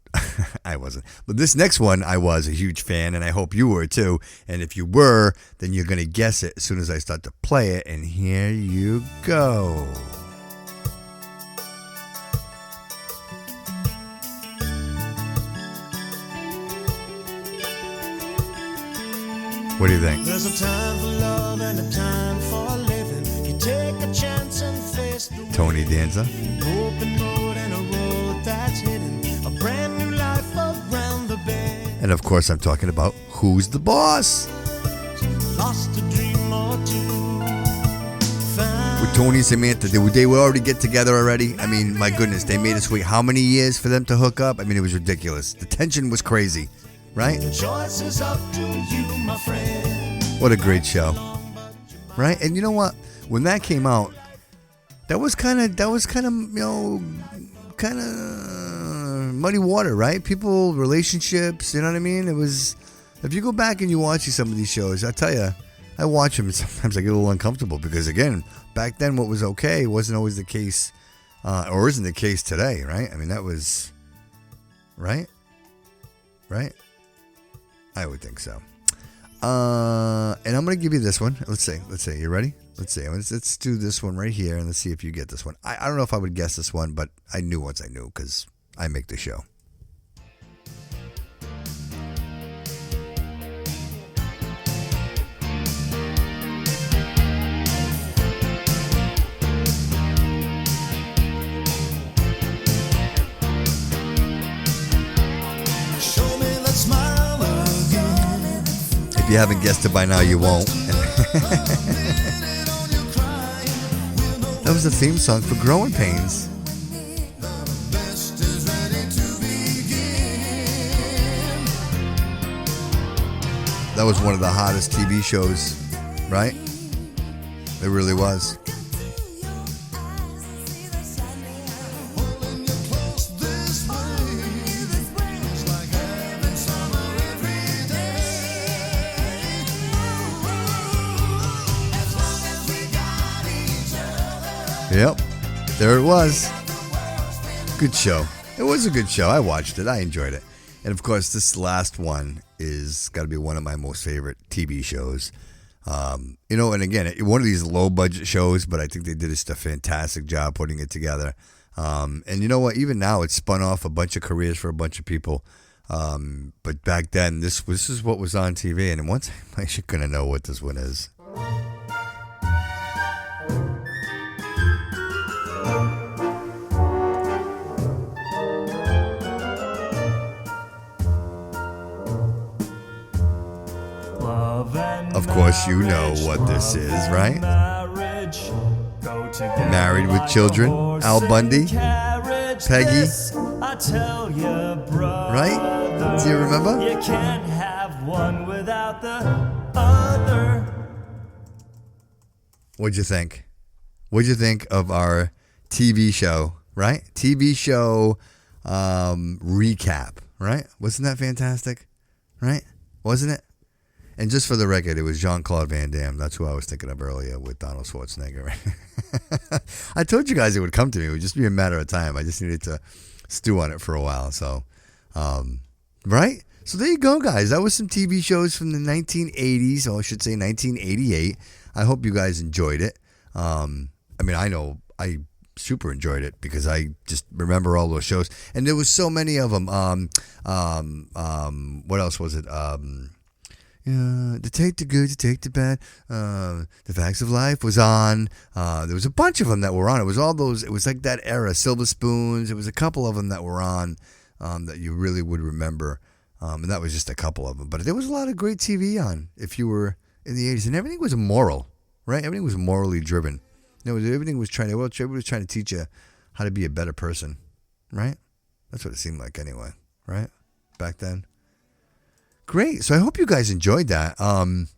I wasn't. But this next one, I was a huge fan, and I hope you were too. And if you were, then you're going to guess it as soon as I start to play it. And here you go. What do you think? There's a time for love and a time for living. You take a chance and face the Tony Danza. open road and a road that's hidden. A brand new life around the bend. And of course, I'm talking about Who's the Boss? Lost a dream or two. With Tony and Samantha, they were already get together already. I mean, my goodness, they made us wait how many years for them to hook up? I mean, it was ridiculous. The tension was crazy, right? The choice is up to you, my friend. What a great show, right? And you know what? When that came out, that was kind of muddy water, right? People, relationships, you know what I mean? It was. If you go back and you watch some of these shows, I tell you, I watch them and sometimes I get a little uncomfortable because, again, back then what was okay wasn't always the case, or isn't the case today, right? I mean, that was, right? I would think so. And I'm going to give you this one. Let's see. You ready? Let's see. Let's do this one right here, and let's see if you get this one. I don't know if I would guess this one, but I knew once I knew because I make the show. Show me that smile again. If you haven't guessed it by now, you won't. That was the theme song for Growing Pains. Best is ready to begin. That was one of the hottest TV shows, right? It really was. Yep, there it was. Good show. It was a good show. I watched it. I enjoyed it. And of course, this last one is got to be one of my most favorite TV shows. And again, one of these low budget shows, but I think they did just a fantastic job putting it together. And you know what? Even now, it's spun off a bunch of careers for a bunch of people. But back then, this is what was on TV. And once I'm actually going to know what this one is. Of course, you know what this is, right? Married with Children, Al Bundy, Peggy, right? Do you remember? You can't have one without the other. What'd you think? What'd you think of our TV show, right? TV show recap, right? Wasn't that fantastic? Right? Wasn't it? And just for the record, it was Jean-Claude Van Damme. That's who I was thinking of earlier with Donald Schwarzenegger. Right? I told you guys it would come to me. It would just be a matter of time. I just needed to stew on it for a while. So, right? So there you go, guys. That was some TV shows from the 1980s, or I should say 1988. I hope you guys enjoyed it. I know I super enjoyed it because I just remember all those shows. And there was so many of them. What else was it? To take the good, to take the bad. The Facts of Life was on. There was a bunch of them that were on. It was all those. It was like that era. Silver Spoons. It was a couple of them that were on that you really would remember. And that was just a couple of them. But there was a lot of great TV on if you were in the 80s. And everything was moral, right? Everything was morally driven. Everything was everybody was trying to teach you how to be a better person, right? That's what it seemed like anyway, right? Back then. Great. So I hope you guys enjoyed that. And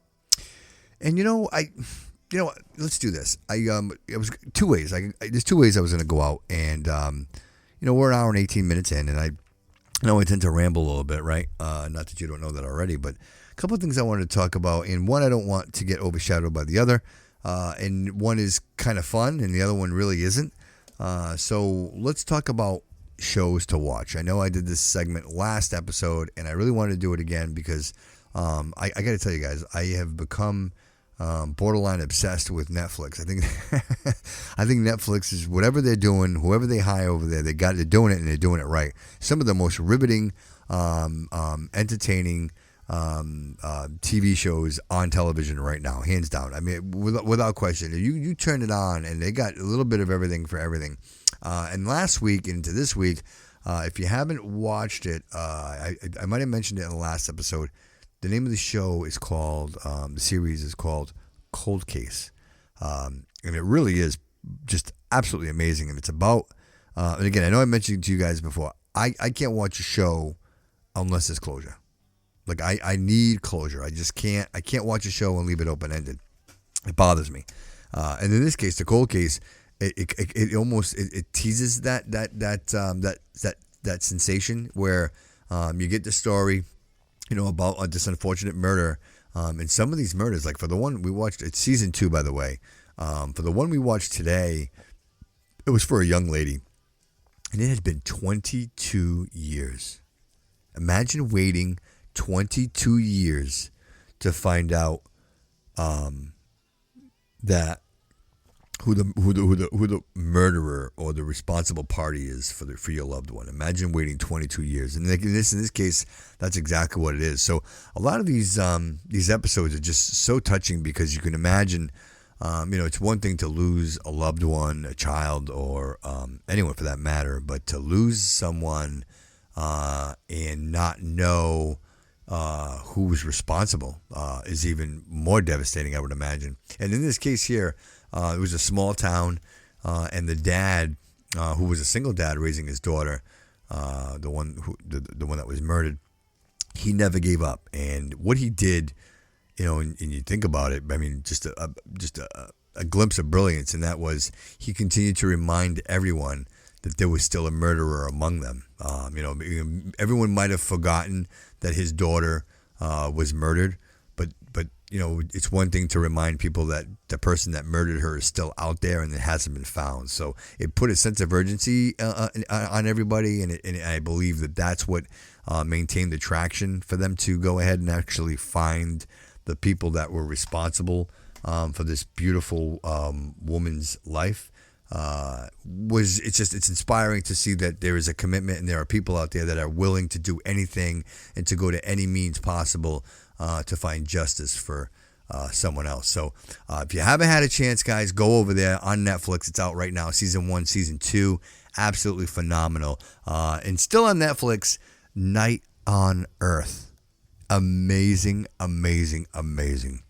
let's do this. It was two ways. There's two ways I was going to go out, and we're an hour and 18 minutes in, and I tend to ramble a little bit, right? Not that you don't know that already, but a couple of things I wanted to talk about. And one, I don't want to get overshadowed by the other. And one is kind of fun, and the other one really isn't. So let's talk about shows to watch. I know I did this segment last episode, and I really wanted to do it again because I got to tell you guys, I have become borderline obsessed with Netflix. I think Netflix is whatever they're doing, whoever they hire over there, they're doing it, and they're doing it right. Some of the most riveting, entertaining TV shows on television right now, hands down. I mean, without question. You turn it on, and they got a little bit of everything for everything. And last week into this week, if you haven't watched it, I might have mentioned it in the last episode. The name of the show is called, the series is called Cold Case. And it really is just absolutely amazing. And it's about, and again, I know I mentioned it to you guys before, I can't watch a show unless there's closure. Like I need closure. I can't watch a show and leave it open-ended. It bothers me. And in this case, the Cold Case, it almost teases that sensation where you get the story, about this unfortunate murder. And some of these murders, like for the one we watched, it's season 2, by the way. For the one we watched today, it was for a young lady, and it had been 22 years. Imagine waiting 22 years to find out that who the murderer or the responsible party is for your loved one. Imagine waiting 22 years. And in this case, that's exactly what it is. So a lot of these episodes are just so touching because you can imagine, it's one thing to lose a loved one, a child, or anyone for that matter, but to lose someone and not know who was responsible is even more devastating, I would imagine. And in this case here, it was a small town, and the dad, who was a single dad raising his daughter, the one that was murdered, he never gave up. And what he did, and you think about it, I mean, just a a glimpse of brilliance, and that was he continued to remind everyone that there was still a murderer among them. Everyone might have forgotten that his daughter was murdered, but it's one thing to remind people that the person that murdered her is still out there and it hasn't been found. So it put a sense of urgency on everybody, and I believe that that's what maintained the traction for them to go ahead and actually find the people that were responsible for this beautiful woman's life. It's inspiring to see that there is a commitment and there are people out there that are willing to do anything and to go to any means possible to find justice for someone else. So if you haven't had a chance, guys, go over there on Netflix. It's out right now. Season 1, Season 2, absolutely phenomenal. And still on Netflix, Night on Earth. Amazing, amazing, amazing.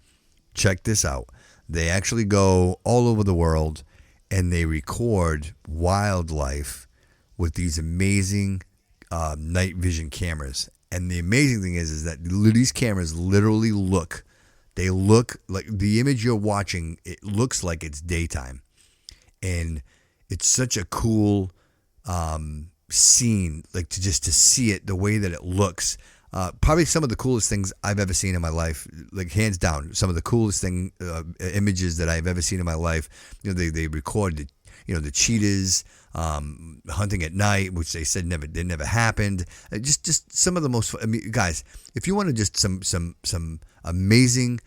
Check this out. They actually go all over the world and they record wildlife with these amazing night vision cameras. And the amazing thing is that these cameras literally look like the image you're watching. It looks like it's daytime, and it's such a cool scene. Like to see it the way that it looks. Probably some of the coolest things I've ever seen in my life, like hands down, some of the coolest images that I've ever seen in my life. They recorded, the cheetahs hunting at night, which they said never happened. Just some of the most. Guys, if you want to just some amazing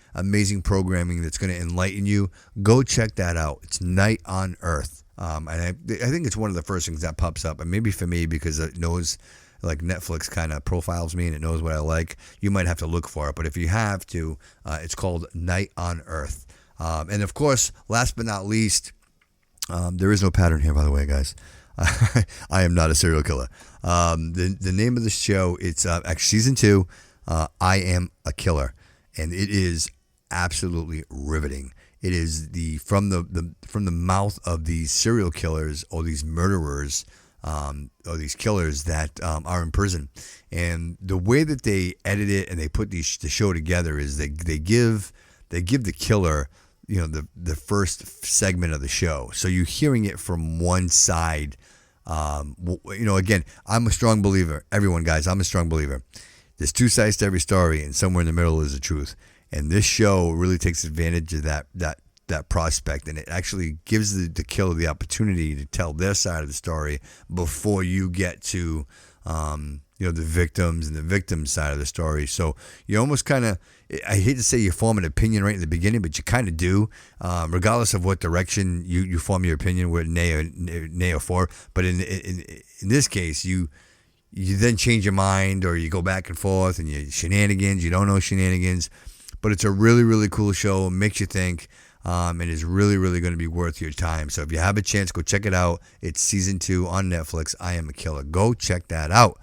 programming that's going to enlighten you, go check that out. It's Night on Earth, and I think it's one of the first things that pops up, and maybe for me because it knows. Like Netflix kind of profiles me and it knows what I like. You might have to look for it, but if you have to, it's called Night on Earth. And of course, last but not least, there is no pattern here, by the way, guys. I am not a serial killer. The name of the show, it's actually season 2. I Am a Killer, and it is absolutely riveting. It is from the mouth of these serial killers or these murderers. Or these killers that are in prison, and the way that they edit it and they put the show together is they give the killer the first segment of the show, so you're hearing it from one side. Again, I'm a strong believer. Everyone, guys, I'm a strong believer. There's two sides to every story, and somewhere in the middle is the truth. And this show really takes advantage of that prospect, and it actually gives the killer the opportunity to tell their side of the story before you get to the victims and the victim's side of the story. So you almost kind of, I hate to say you form an opinion right in the beginning, but you kind of do, regardless of what direction you form your opinion, with nay or for. But in this case, you then change your mind, or you go back and forth and you shenanigans, you don't know shenanigans. But it's a really, really cool show. It makes you think. And is really, really going to be worth your time. So if you have a chance, go check it out. It's season 2 on Netflix. I Am a Killer. Go check that out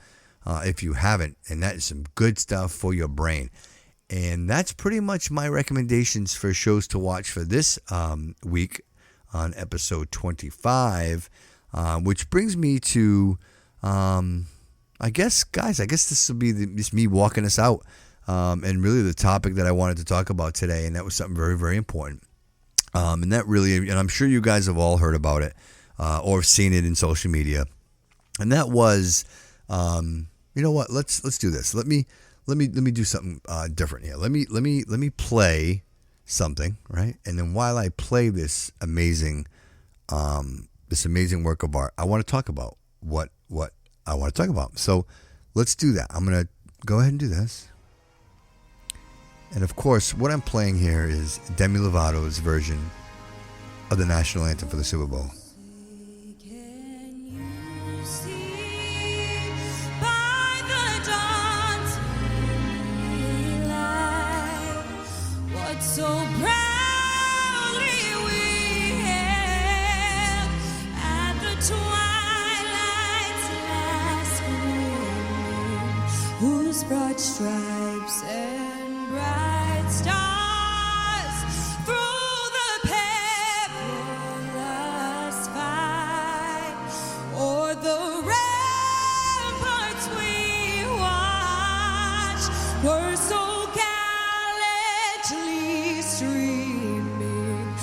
if you haven't. And that is some good stuff for your brain. And that's pretty much my recommendations for shows to watch for this week on episode 25, which brings me to, I guess this will be just me walking us out. And really the topic that I wanted to talk about today, and that was something very, very important. And that really, and I'm sure you guys have all heard about it or seen it in social media. And that was, you know what? Let's do this. Let me do something different here. Let me play something, right? And then while I play this amazing work of art, I want to talk about what I want to talk about. So let's do that. I'm gonna go ahead and do this. And of course, what I'm playing here is Demi Lovato's version of the national anthem for the Super Bowl. Can you see by the dawn's daylight what so proudly we hailed at the twilight's last gleaming, whose broad stripes and bright stars through the perilous fight o'er the ramparts we watched were so gallantly streaming.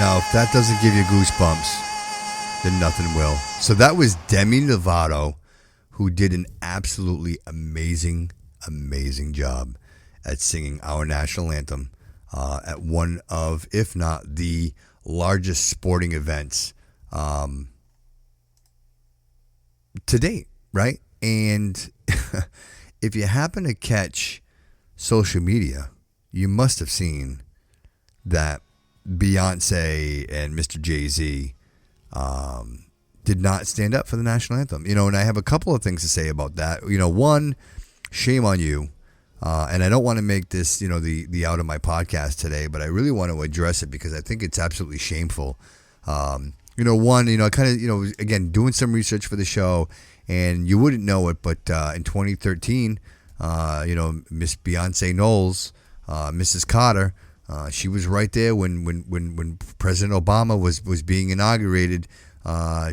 Now, if that doesn't give you goosebumps, then nothing will. So that was Demi Lovato, who did an absolutely amazing job at singing our national anthem at one of, if not the largest sporting events to date, right? And if you happen to catch social media, you must have seen that Beyonce and Mr. Jay-Z did not stand up for the national anthem. And I have a couple of things to say about that. One, shame on you. And I don't want to make this, the out of my podcast today, but I really want to address it because I think it's absolutely shameful. One, I kind of, again, doing some research for the show, and you wouldn't know it, but in 2013, Miss Beyonce Knowles, Mrs. Carter, she was right there when President Obama was being inaugurated.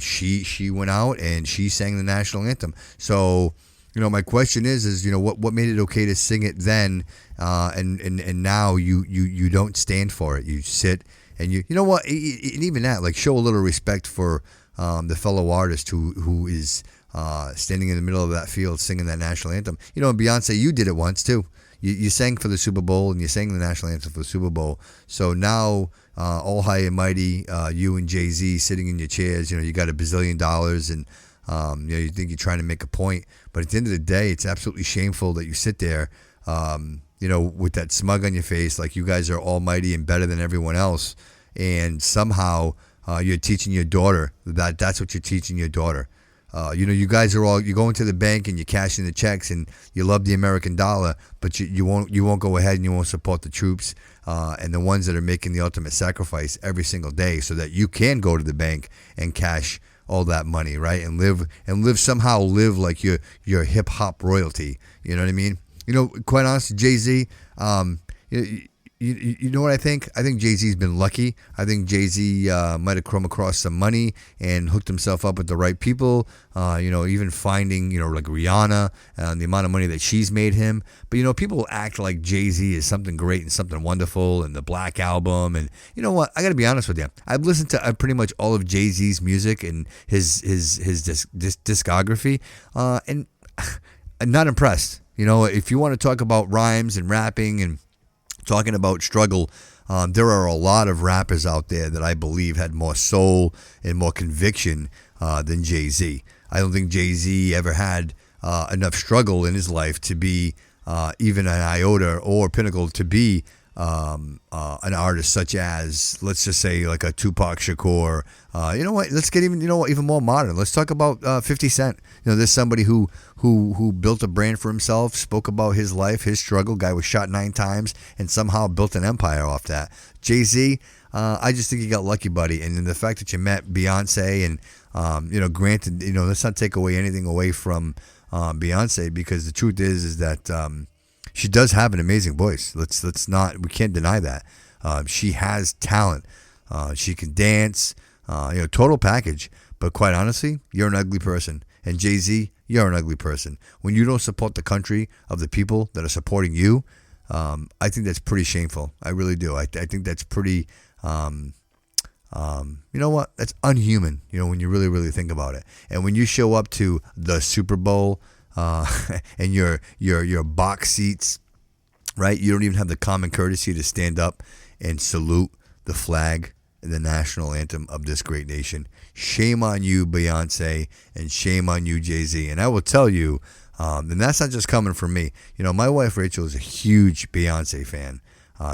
She went out and she sang the national anthem. So, my question is what made it okay to sing it then, and now you don't stand for it. You sit and you know what, and even that, like, show a little respect for the fellow artist who is standing in the middle of that field singing that national anthem. And Beyonce, you did it once too. You sang for the Super Bowl and you sang the national anthem for the Super Bowl. So now, all high and mighty, you and Jay-Z sitting in your chairs, you got $1 bazillion and you think you're trying to make a point. But at the end of the day, it's absolutely shameful that you sit there, with that smug on your face, like you guys are almighty and better than everyone else. And somehow you're teaching your daughter that's what you're teaching your daughter. You guys you're going to the bank and you're cashing the checks and you love the American dollar, but you won't go ahead and you won't support the troops and the ones that are making the ultimate sacrifice every single day so that you can go to the bank and cash all that money, right? And somehow live like you're hip hop royalty. You know what I mean? Quite honestly, Jay-Z, you know what I think? I think Jay-Z's been lucky. I think Jay-Z might have come across some money and hooked himself up with the right people, even finding, like Rihanna and the amount of money that she's made him. But, people act like Jay-Z is something great and something wonderful and the Black Album. And you know what? I got to be honest with you. I've listened to pretty much all of Jay-Z's music and his discography, and I'm not impressed. If you want to talk about rhymes and rapping and talking about struggle, there are a lot of rappers out there that I believe had more soul and more conviction than Jay-Z. I don't think Jay-Z ever had enough struggle in his life to be even an iota or pinnacle to be an artist such as, let's just say, like a Tupac Shakur. Let's get even more modern. Let's talk about 50 Cent. There's somebody who built a brand for himself, spoke about his life, his struggle. Guy was shot 9 times and somehow built an empire off that. Jay-Z, I just think you got lucky, buddy. And then the fact that you met Beyonce and, granted, let's not take anything away from Beyonce, because the truth is that she does have an amazing voice. We can't deny that. She has talent. She can dance, total package. But quite honestly, you're an ugly person. And Jay-Z, you're an ugly person. When you don't support the country of the people that are supporting you, I think that's pretty shameful. I really do. I think that's pretty, you know what? That's unhuman, when you really, really think about it. And when you show up to the Super Bowl, and your box seats, right? You don't even have the common courtesy to stand up and salute the flag and the national anthem of this great nation. Shame on you, Beyonce, and shame on you, Jay-Z. And I will tell you, and that's not just coming from me. My wife Rachel is a huge Beyonce fan.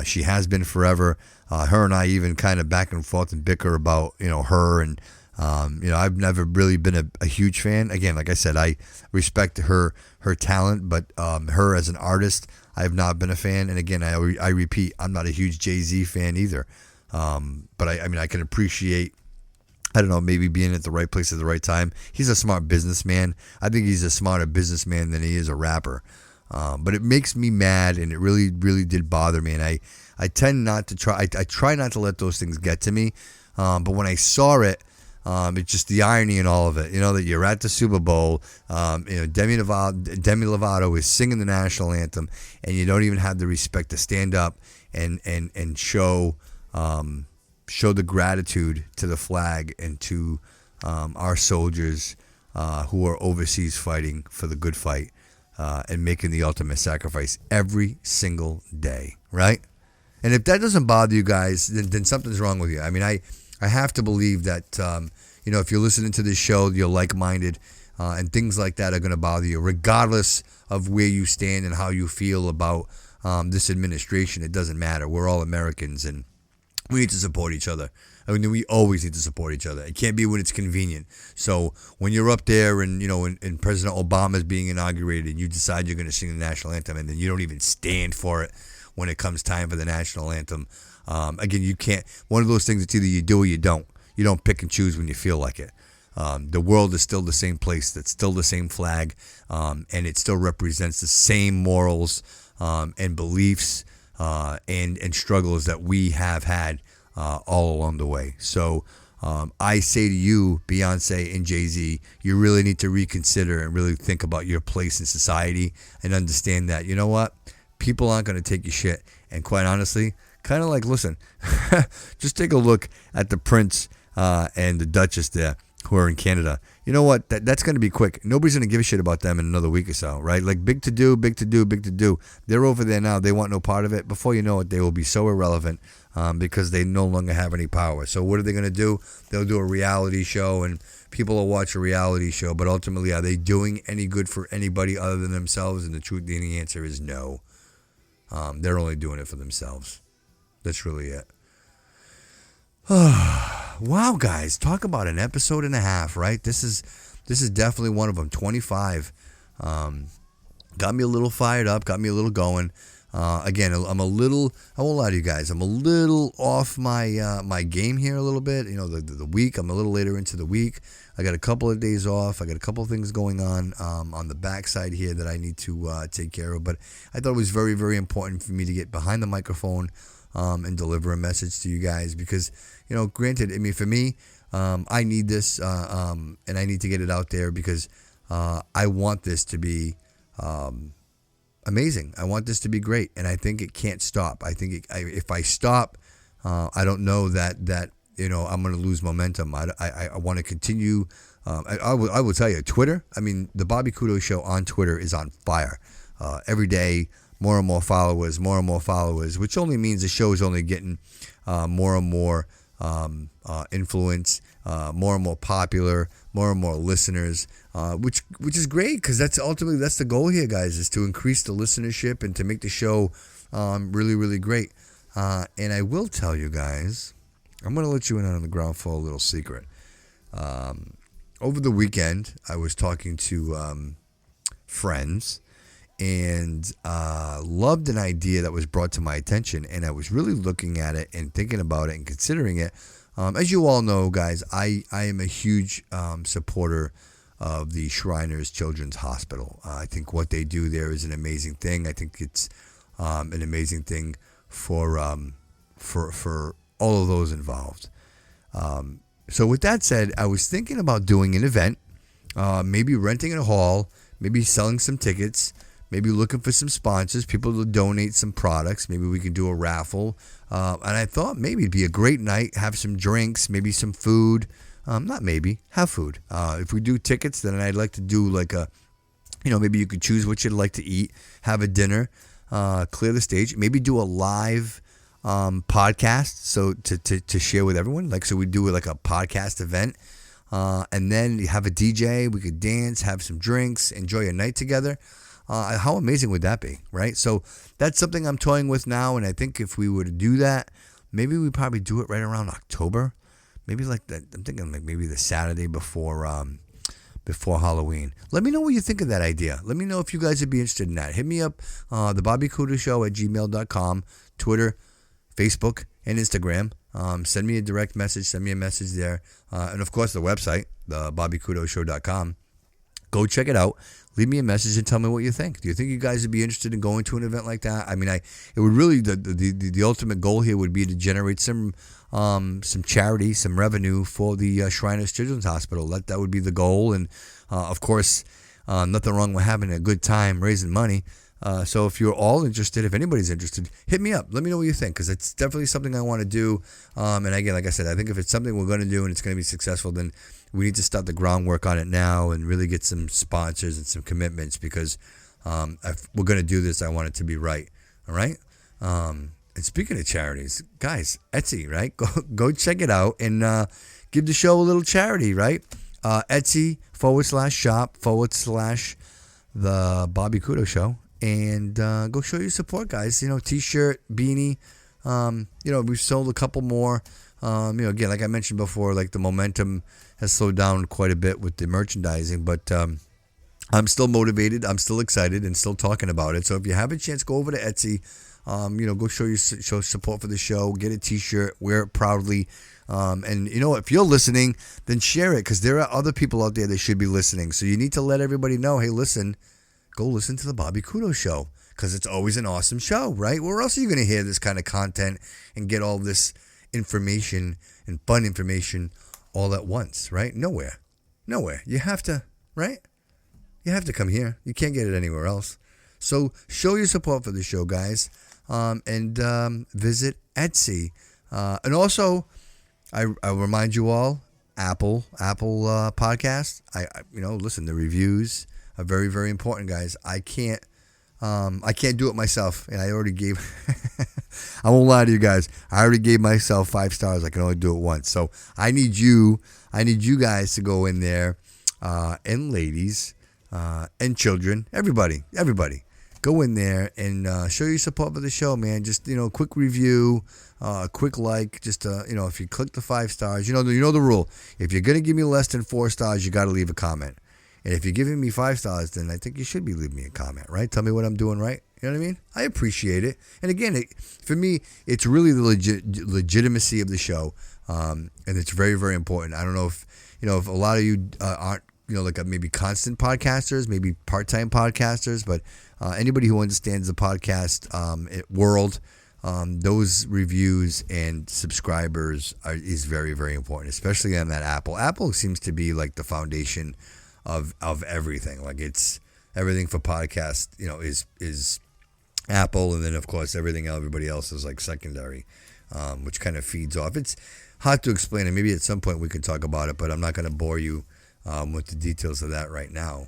She has been forever. Her and I even kind of back and forth and bicker about her and. I've never really been a huge fan. Again, like I said, I respect her talent, but her as an artist, I have not been a fan. And again, I repeat, I'm not a huge Jay-Z fan either. But I can appreciate, I don't know, maybe being at the right place at the right time. He's a smart businessman. I think he's a smarter businessman than he is a rapper. But it makes me mad, and it really, really did bother me. And I tend not to try. I try not to let those things get to me. But when I saw it, it's just the irony in all of it, that you're at the Super Bowl, Demi Lovato is singing the national anthem, and you don't even have the respect to stand up and show, show the gratitude to the flag and to our soldiers who are overseas fighting for the good fight and making the ultimate sacrifice every single day, right? And if that doesn't bother you guys, then something's wrong with you. I mean, I have to believe that, if you're listening to this show, you're like-minded, and things like that are going to bother you, regardless of where you stand and how you feel about this administration. It doesn't matter. We're all Americans, and we need to support each other. I mean, we always need to support each other. It can't be when it's convenient. So when you're up there and, and President Obama is being inaugurated and you decide you're going to sing the national anthem and then you don't even stand for it when it comes time for the national anthem. Again, you can't. One of those things, it's either you do or you don't. You don't pick and choose when you feel like it. The world is still the same place. It's still the same flag. And it still represents the same morals and beliefs and struggles that we have had all along the way. So I say to you, Beyonce and Jay-Z, you really need to reconsider and really think about your place in society and understand that, you know what? People aren't going to take your shit. And quite honestly, kind of like, listen, just take a look at the Prince and the Duchess there who are in Canada. You know what? That's going to be quick. Nobody's going to give a shit about them in another week or so, right? Like big to do. They're over there now. They want no part of it. Before you know it, they will be so irrelevant because they no longer have any power. So what are they going to do? They'll do a reality show and people will watch a reality show. But ultimately, are they doing any good for anybody other than themselves? And the answer is no. They're only doing it for themselves. That's really it. Wow, guys, talk about an episode and a half, right? This is definitely one of them. 25. Got me a little fired up, got me a little going. Again, I won't lie to you guys, I'm a little off my game here a little bit. The week, I'm a little later into the week. I got a couple of days off. I got a couple of things going on the backside here that I need to take care of. But I thought it was very, very important for me to get behind the microphone and deliver a message to you guys because, granted, I mean, for me, I need this and I need to get it out there because I want this to be amazing. I want this to be great, and I think it can't stop. I think if I stop, I don't know that I'm going to lose momentum. I want to continue. I will tell you, Twitter. I mean, the Bobby Kudo Show on Twitter is on fire every day. More and more followers, which only means the show is only getting more and more influence, more and more popular, more and more listeners, which is great because that's the goal here, guys, is to increase the listenership and to make the show really, really great. And I will tell you guys, I'm going to let you in on the ground floor a little secret. Over the weekend, I was talking to friends and loved an idea that was brought to my attention, and I was really looking at it and thinking about it and considering it. As you all know, guys, I am a huge supporter of the Shriners Children's Hospital. I think what they do there is an amazing thing. I think it's an amazing thing for all of those involved. So with that said, I was thinking about doing an event, maybe renting a hall, maybe selling some tickets, maybe looking for some sponsors, people to donate some products. Maybe we could do a raffle. And I thought maybe it'd be a great night, have some drinks, maybe some food. Have food. If we do tickets, then I'd like to do like maybe you could choose what you'd like to eat, have a dinner, clear the stage, maybe do a live podcast so to share with everyone. So we do like a podcast event. And then you have a DJ, we could dance, have some drinks, enjoy a night together. How amazing would that be, right? So that's something I'm toying with now, and I think if we were to do that, maybe we probably do it right around October. Maybe like that. I'm thinking like maybe the Saturday before Halloween. Let me know what you think of that idea. Let me know if you guys would be interested in that. Hit me up, thebobbykudo@gmail.com, Twitter, Facebook, and Instagram. Send me a direct message. Send me a message there. And of course, the website, thebobbykudoshow.com. Go check it out. Leave me a message and tell me what you think. Do you think you guys would be interested in going to an event like that? I mean, it would really the ultimate goal here would be to generate some charity, some revenue for the Shriners Children's Hospital. That would be the goal. And of course, nothing wrong with having a good time raising money. So if you're all interested, if anybody's interested, hit me up. Let me know what you think, because it's definitely something I want to do. And again, like I said, I think if it's something we're going to do and it's going to be successful, then we need to start the groundwork on it now and really get some sponsors and some commitments, because if we're going to do this, I want it to be right. All right? And speaking of charities, guys, Etsy, right? Go check it out and give the show a little charity, right? Etsy.com/shop/the Bobby Kudo Show. And go show your support, guys. T-shirt, beanie. We've sold a couple more. Again, like I mentioned before, like the momentum has slowed down quite a bit with the merchandising, but I'm still motivated. I'm still excited and still talking about it. So if you have a chance, go over to Etsy. Go show support for the show. Get a T-shirt. Wear it proudly. And if you're listening, then share it, because there are other people out there that should be listening. So you need to let everybody know, hey, listen. Go listen to the Bobby Kudo Show, because it's always an awesome show, right? Where else are you going to hear this kind of content and get all this information and fun information all at once, right? Nowhere. You have to, right? You have to come here. You can't get it anywhere else. So show your support for the show, guys, and visit Etsy. And also, I remind you all, Apple Podcast. Listen, the reviews are very, very important, guys. I can't do it myself, and I already gave. I won't lie to you guys. I already gave myself 5 stars. I can only do it once, so I need you guys to go in there, and ladies, and children, everybody, go in there and show your support for the show, man. Just quick review, quick like. Just if you click the 5 stars, you know the rule. If you're gonna give me less than 4 stars, you got to leave a comment. And if you're giving me 5 stars, then I think you should be leaving me a comment, right? Tell me what I'm doing right. You know what I mean? I appreciate it. And again, for me, it's really the legitimacy of the show, and it's very, very important. I don't know if a lot of you aren't like maybe constant podcasters, maybe part-time podcasters, but anybody who understands the podcast world, those reviews and subscribers is very, very important, especially on that Apple. Apple seems to be like the foundation of everything. Like it's everything for podcast, is Apple, and then of course everybody else is like secondary, which kind of feeds off. It's hard to explain, and maybe at some point we can talk about it, but I'm not going to bore you with the details of that right now,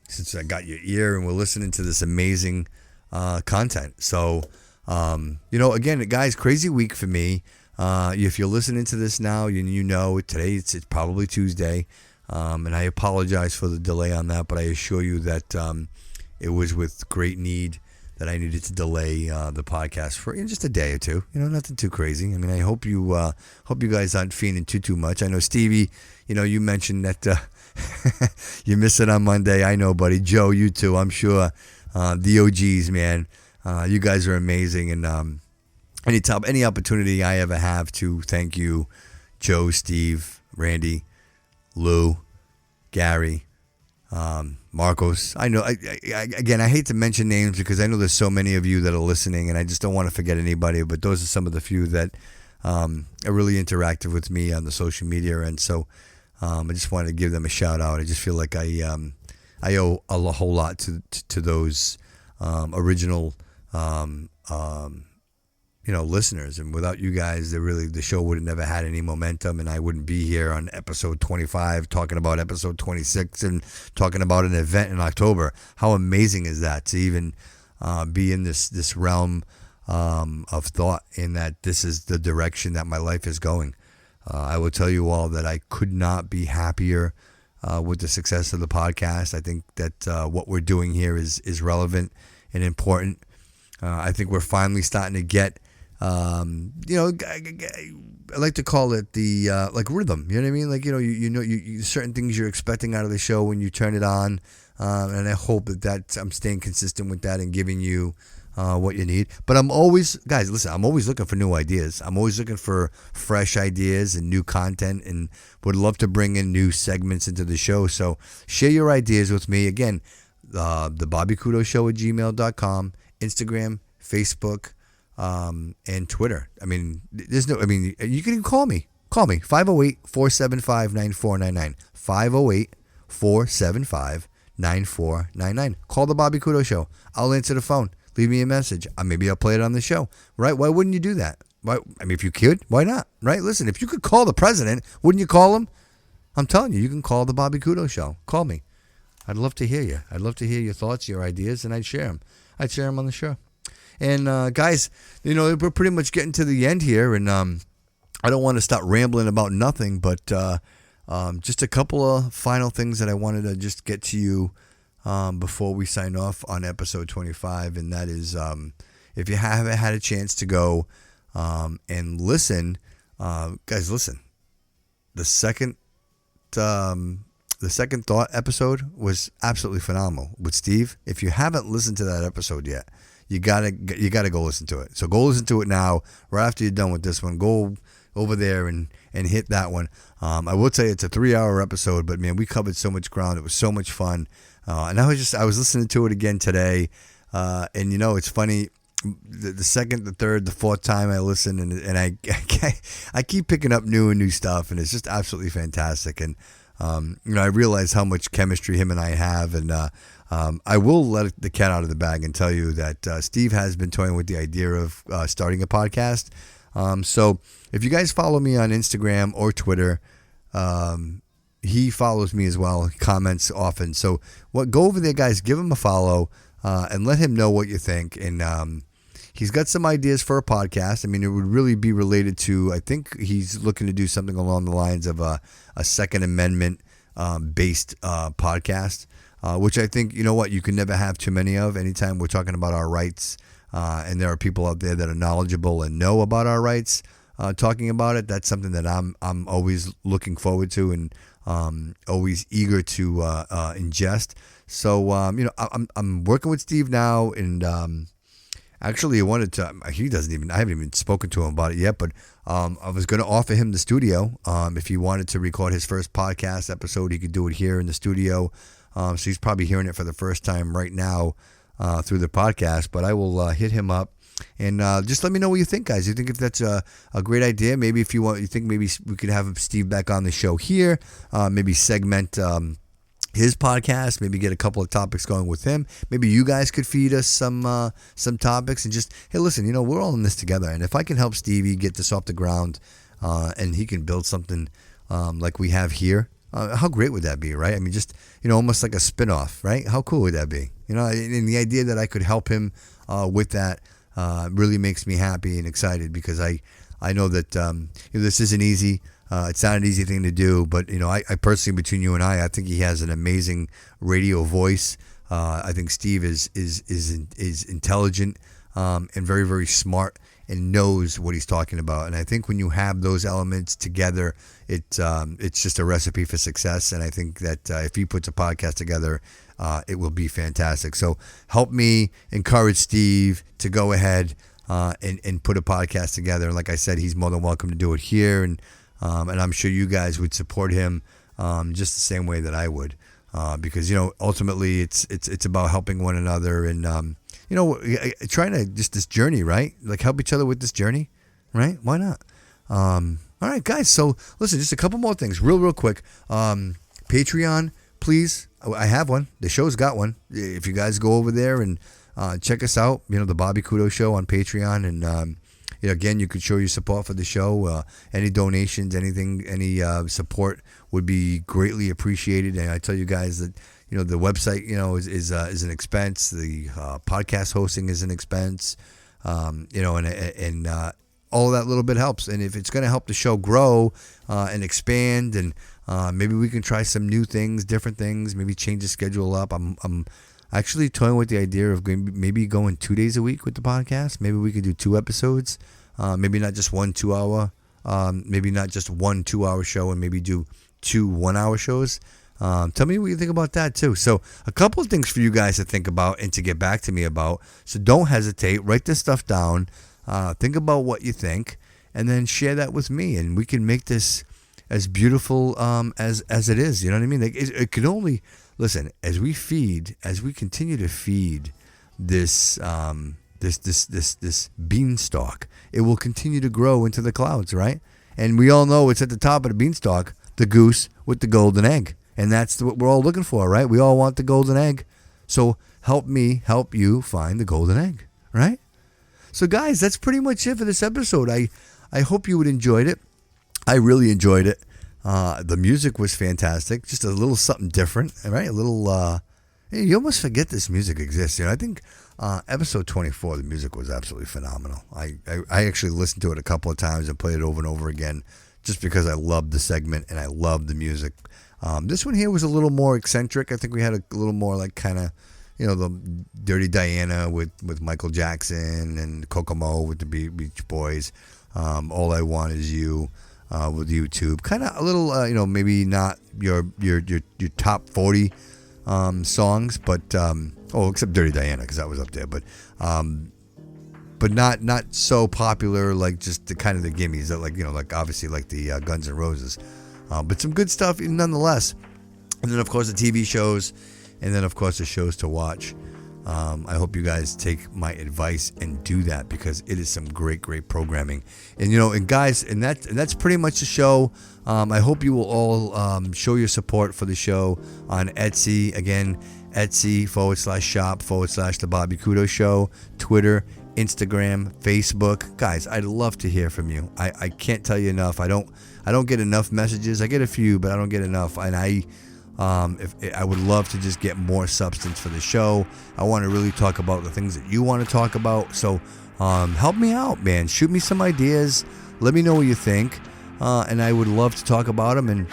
since I got your ear and we're listening to this amazing content. So again, guys, crazy week for me. If you're listening to this now, today it's probably Tuesday. And I apologize for the delay on that, but I assure you that it was with great need that I needed to delay the podcast for just a day or two. Nothing too crazy. I mean, I hope you guys aren't fiending too much. I know Stevie, you mentioned that you miss it on Monday. I know, buddy. Joe, you too. I'm sure. The OGs, man. You guys are amazing, and any opportunity I ever have to thank you, Joe, Steve, Randy, Lou, Gary, Marcos. I know. I hate to mention names because I know there's so many of you that are listening, and I just don't want to forget anybody. But those are some of the few that are really interactive with me on the social media, and so I just wanted to give them a shout out. I just feel like I owe a whole lot to those original listeners, and without you guys, the show would have never had any momentum, and I wouldn't be here on episode 25 talking about episode 26 and talking about an event in October. How amazing is that to even be in this realm of thought, in that this is the direction that my life is going. I will tell you all that I could not be happier with the success of the podcast. I think that what we're doing here is relevant and important. I think we're finally starting to get, I like to call it the like rhythm. You know what I mean? Like you certain things you're expecting out of the show when you turn it on, and I hope that I'm staying consistent with that and giving you what you need. But I'm always looking for new ideas. I'm always looking for fresh ideas and new content, and would love to bring in new segments into the show. So share your ideas with me. Again, the Bobby Kudo Show at gmail.com, Instagram, Facebook, and Twitter. I mean, you can call me. Call me, 508-475-9499. 508-475-9499. 9499. Call the Bobby Kudo Show. I'll answer the phone. Leave me a message. Maybe I'll play it on the show, right? Why wouldn't you do that? Why? I mean, if you could, why not, right? Listen, if you could call the president, wouldn't you call him? I'm telling you, you can call the Bobby Kudo Show. Call me. I'd love to hear you. I'd love to hear your thoughts, your ideas, and I'd share them. I'd share them on the show. And guys, we're pretty much getting to the end here, and I don't want to stop rambling about nothing, but just a couple of final things that I wanted to just get to you before we sign off on episode 25, and that is if you haven't had a chance to go and listen, guys, listen. The second thought episode was absolutely phenomenal with Steve. If you haven't listened to that episode yet, you gotta go listen to it. So go listen to it now, right after you're done with this one. Go over there and hit that one. I will tell you it's a 3-hour episode, but man, we covered so much ground. It was so much fun. And I was listening to it again today, and it's funny. The second, the third, the fourth time I listen, and I keep picking up new stuff, and it's just absolutely fantastic. And I realize how much chemistry him and I have, and I will let the cat out of the bag and tell you that Steve has been toying with the idea of starting a podcast. So if you guys follow me on Instagram or Twitter, he follows me as well. He comments often. So go over there, guys. Give him a follow and let him know what you think. And he's got some ideas for a podcast. I mean, it would really be related to, I think he's looking to do something along the lines of a Second Amendment based podcast, which I think, you can never have too many of. Anytime we're talking about our rights, and there are people out there that are knowledgeable and know about our rights, talking about it, that's something that I'm always looking forward to and always eager to ingest. So I'm working with Steve now, and actually I wanted to. I haven't even spoken to him about it yet, but I was going to offer him the studio. If he wanted to record his first podcast episode, he could do it here in the studio. So he's probably hearing it for the first time right now through the podcast. But I will hit him up. And just let me know what you think, guys. You think if that's a great idea? Maybe if you think maybe we could have Steve back on the show here. Maybe segment his podcast. Maybe get a couple of topics going with him. Maybe you guys could feed us some topics and just, hey, listen, we're all in this together. And if I can help Stevie get this off the ground, and he can build something like we have here, how great would that be, right? I mean, just almost like a spinoff, right? How cool would that be? And the idea that I could help him with that. Really makes me happy and excited because I know that this isn't easy. It's not an easy thing to do, but I personally, between you and I think he has an amazing radio voice. I think Steve is intelligent and very, very smart and knows what he's talking about. And I think when you have those elements together, it's just a recipe for success. And I think that if he puts a podcast together, it will be fantastic. So help me encourage Steve to go ahead and put a podcast together. And like I said, he's more than welcome to do it here. And I'm sure you guys would support him just the same way that I would. Because, ultimately it's about helping one another and, trying to just this journey, right? Like help each other with this journey, right? Why not? All right, guys. So listen, just a couple more things real quick. Patreon, please. I have one. The show's got one. If you guys go over there and check us out, the Bobby Kudo Show on Patreon. And, again, you could show your support for the show. Any donations, anything, any support would be greatly appreciated. And I tell you guys that, the website, is an expense. The podcast hosting is an expense, and all of that little bit helps. And if it's going to help the show grow and expand and maybe we can try some new things, different things, maybe change the schedule up. I'm actually toying with the idea of maybe going 2 days a week with the podcast. Maybe we could do 2 episodes, maybe not just 1 2-hour, maybe not just 1 2-hour show and maybe do 2 1-hour shows. Tell me what you think about that too. So a couple of things for you guys to think about and to get back to me about. So don't hesitate. Write this stuff down. Think about what you think and then share that with me. And we can make this as beautiful as it is. You know what I mean? Like it could only, listen, as we continue to feed this beanstalk, it will continue to grow into the clouds, right? And we all know it's at the top of the beanstalk, the goose with the golden egg. And that's what we're all looking for, right? We all want the golden egg. So help me help you find the golden egg, right? So guys, that's pretty much it for this episode. I hope you would enjoyed it. I really enjoyed it. The music was fantastic. Just a little something different, right? A little, you almost forget this music exists. I think episode 24, the music was absolutely phenomenal. I actually listened to it a couple of times and played it over and over again just because I loved the segment and I loved the music. This one here was a little more eccentric. I think we had a little more like kind of, the Dirty Diana with Michael Jackson and Kokomo with the Beach Boys. All I Want Is You with YouTube. Kind of a little, maybe not your top 40 songs, but except Dirty Diana because that was up there, but not so popular like just the kind of the gimmies that like obviously like the Guns N' Roses, but some good stuff nonetheless. And then of course the TV shows, and then of course the shows to watch. I hope you guys take my advice and do that because it is some great programming. And guys, and that's pretty much the show. I hope you will all show your support for the show on Etsy. Again, Etsy.com/shop/The Bobby Kudo Show. Twitter, Instagram, Facebook. Guys, I'd love to hear from you. I can't tell you enough. I don't get enough messages. I get a few, but I don't get enough. And I would love to just get more substance for the show. I want to really talk about the things that you want to talk about. So help me out, man. Shoot me some ideas. Let me know what you think. And I would love to talk about them. And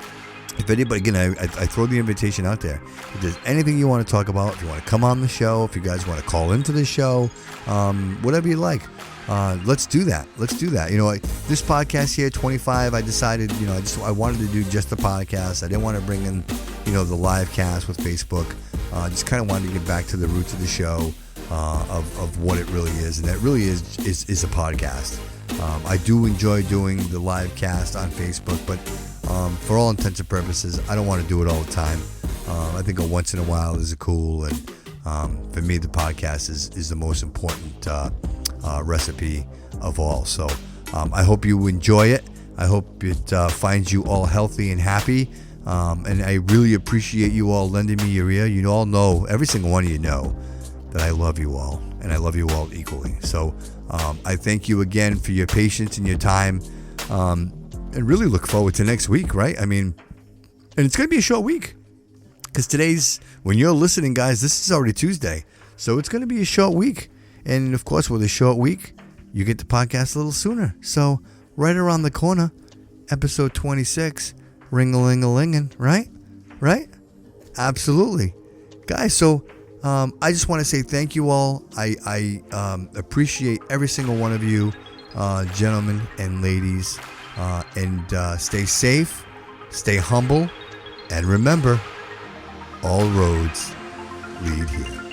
if anybody, again, I throw the invitation out there. If there's anything you want to talk about, if you want to come on the show, if you guys want to call into the show, whatever you like. Let's do that. This podcast here, 25, I decided, I wanted to do just the podcast. I didn't want to bring in, the live cast with Facebook. Just kind of wanted to get back to the roots of the show, of what it really is. And that really is a podcast. I do enjoy doing the live cast on Facebook, but for all intents and purposes, I don't want to do it all the time. I think a once in a while is cool. And for me, the podcast is the most important recipe of all. So I hope you enjoy it. I hope it finds you all healthy and happy. And I really appreciate you all lending me your ear. You all know, every single one of you know that I love you all, and I love you all equally. So I thank you again for your patience and your time, and really look forward to next week, right? I mean, and it's going to be a short week because when you're listening, guys, this is already Tuesday. So it's going to be a short week. And of course, with a short week, you get the podcast a little sooner. So right around the corner, episode 26, ring-a-ling-a-lingin', right? Right? Absolutely. Guys, so I just want to say thank you all. I appreciate every single one of you, gentlemen and ladies. And stay safe, stay humble, and remember, all roads lead here.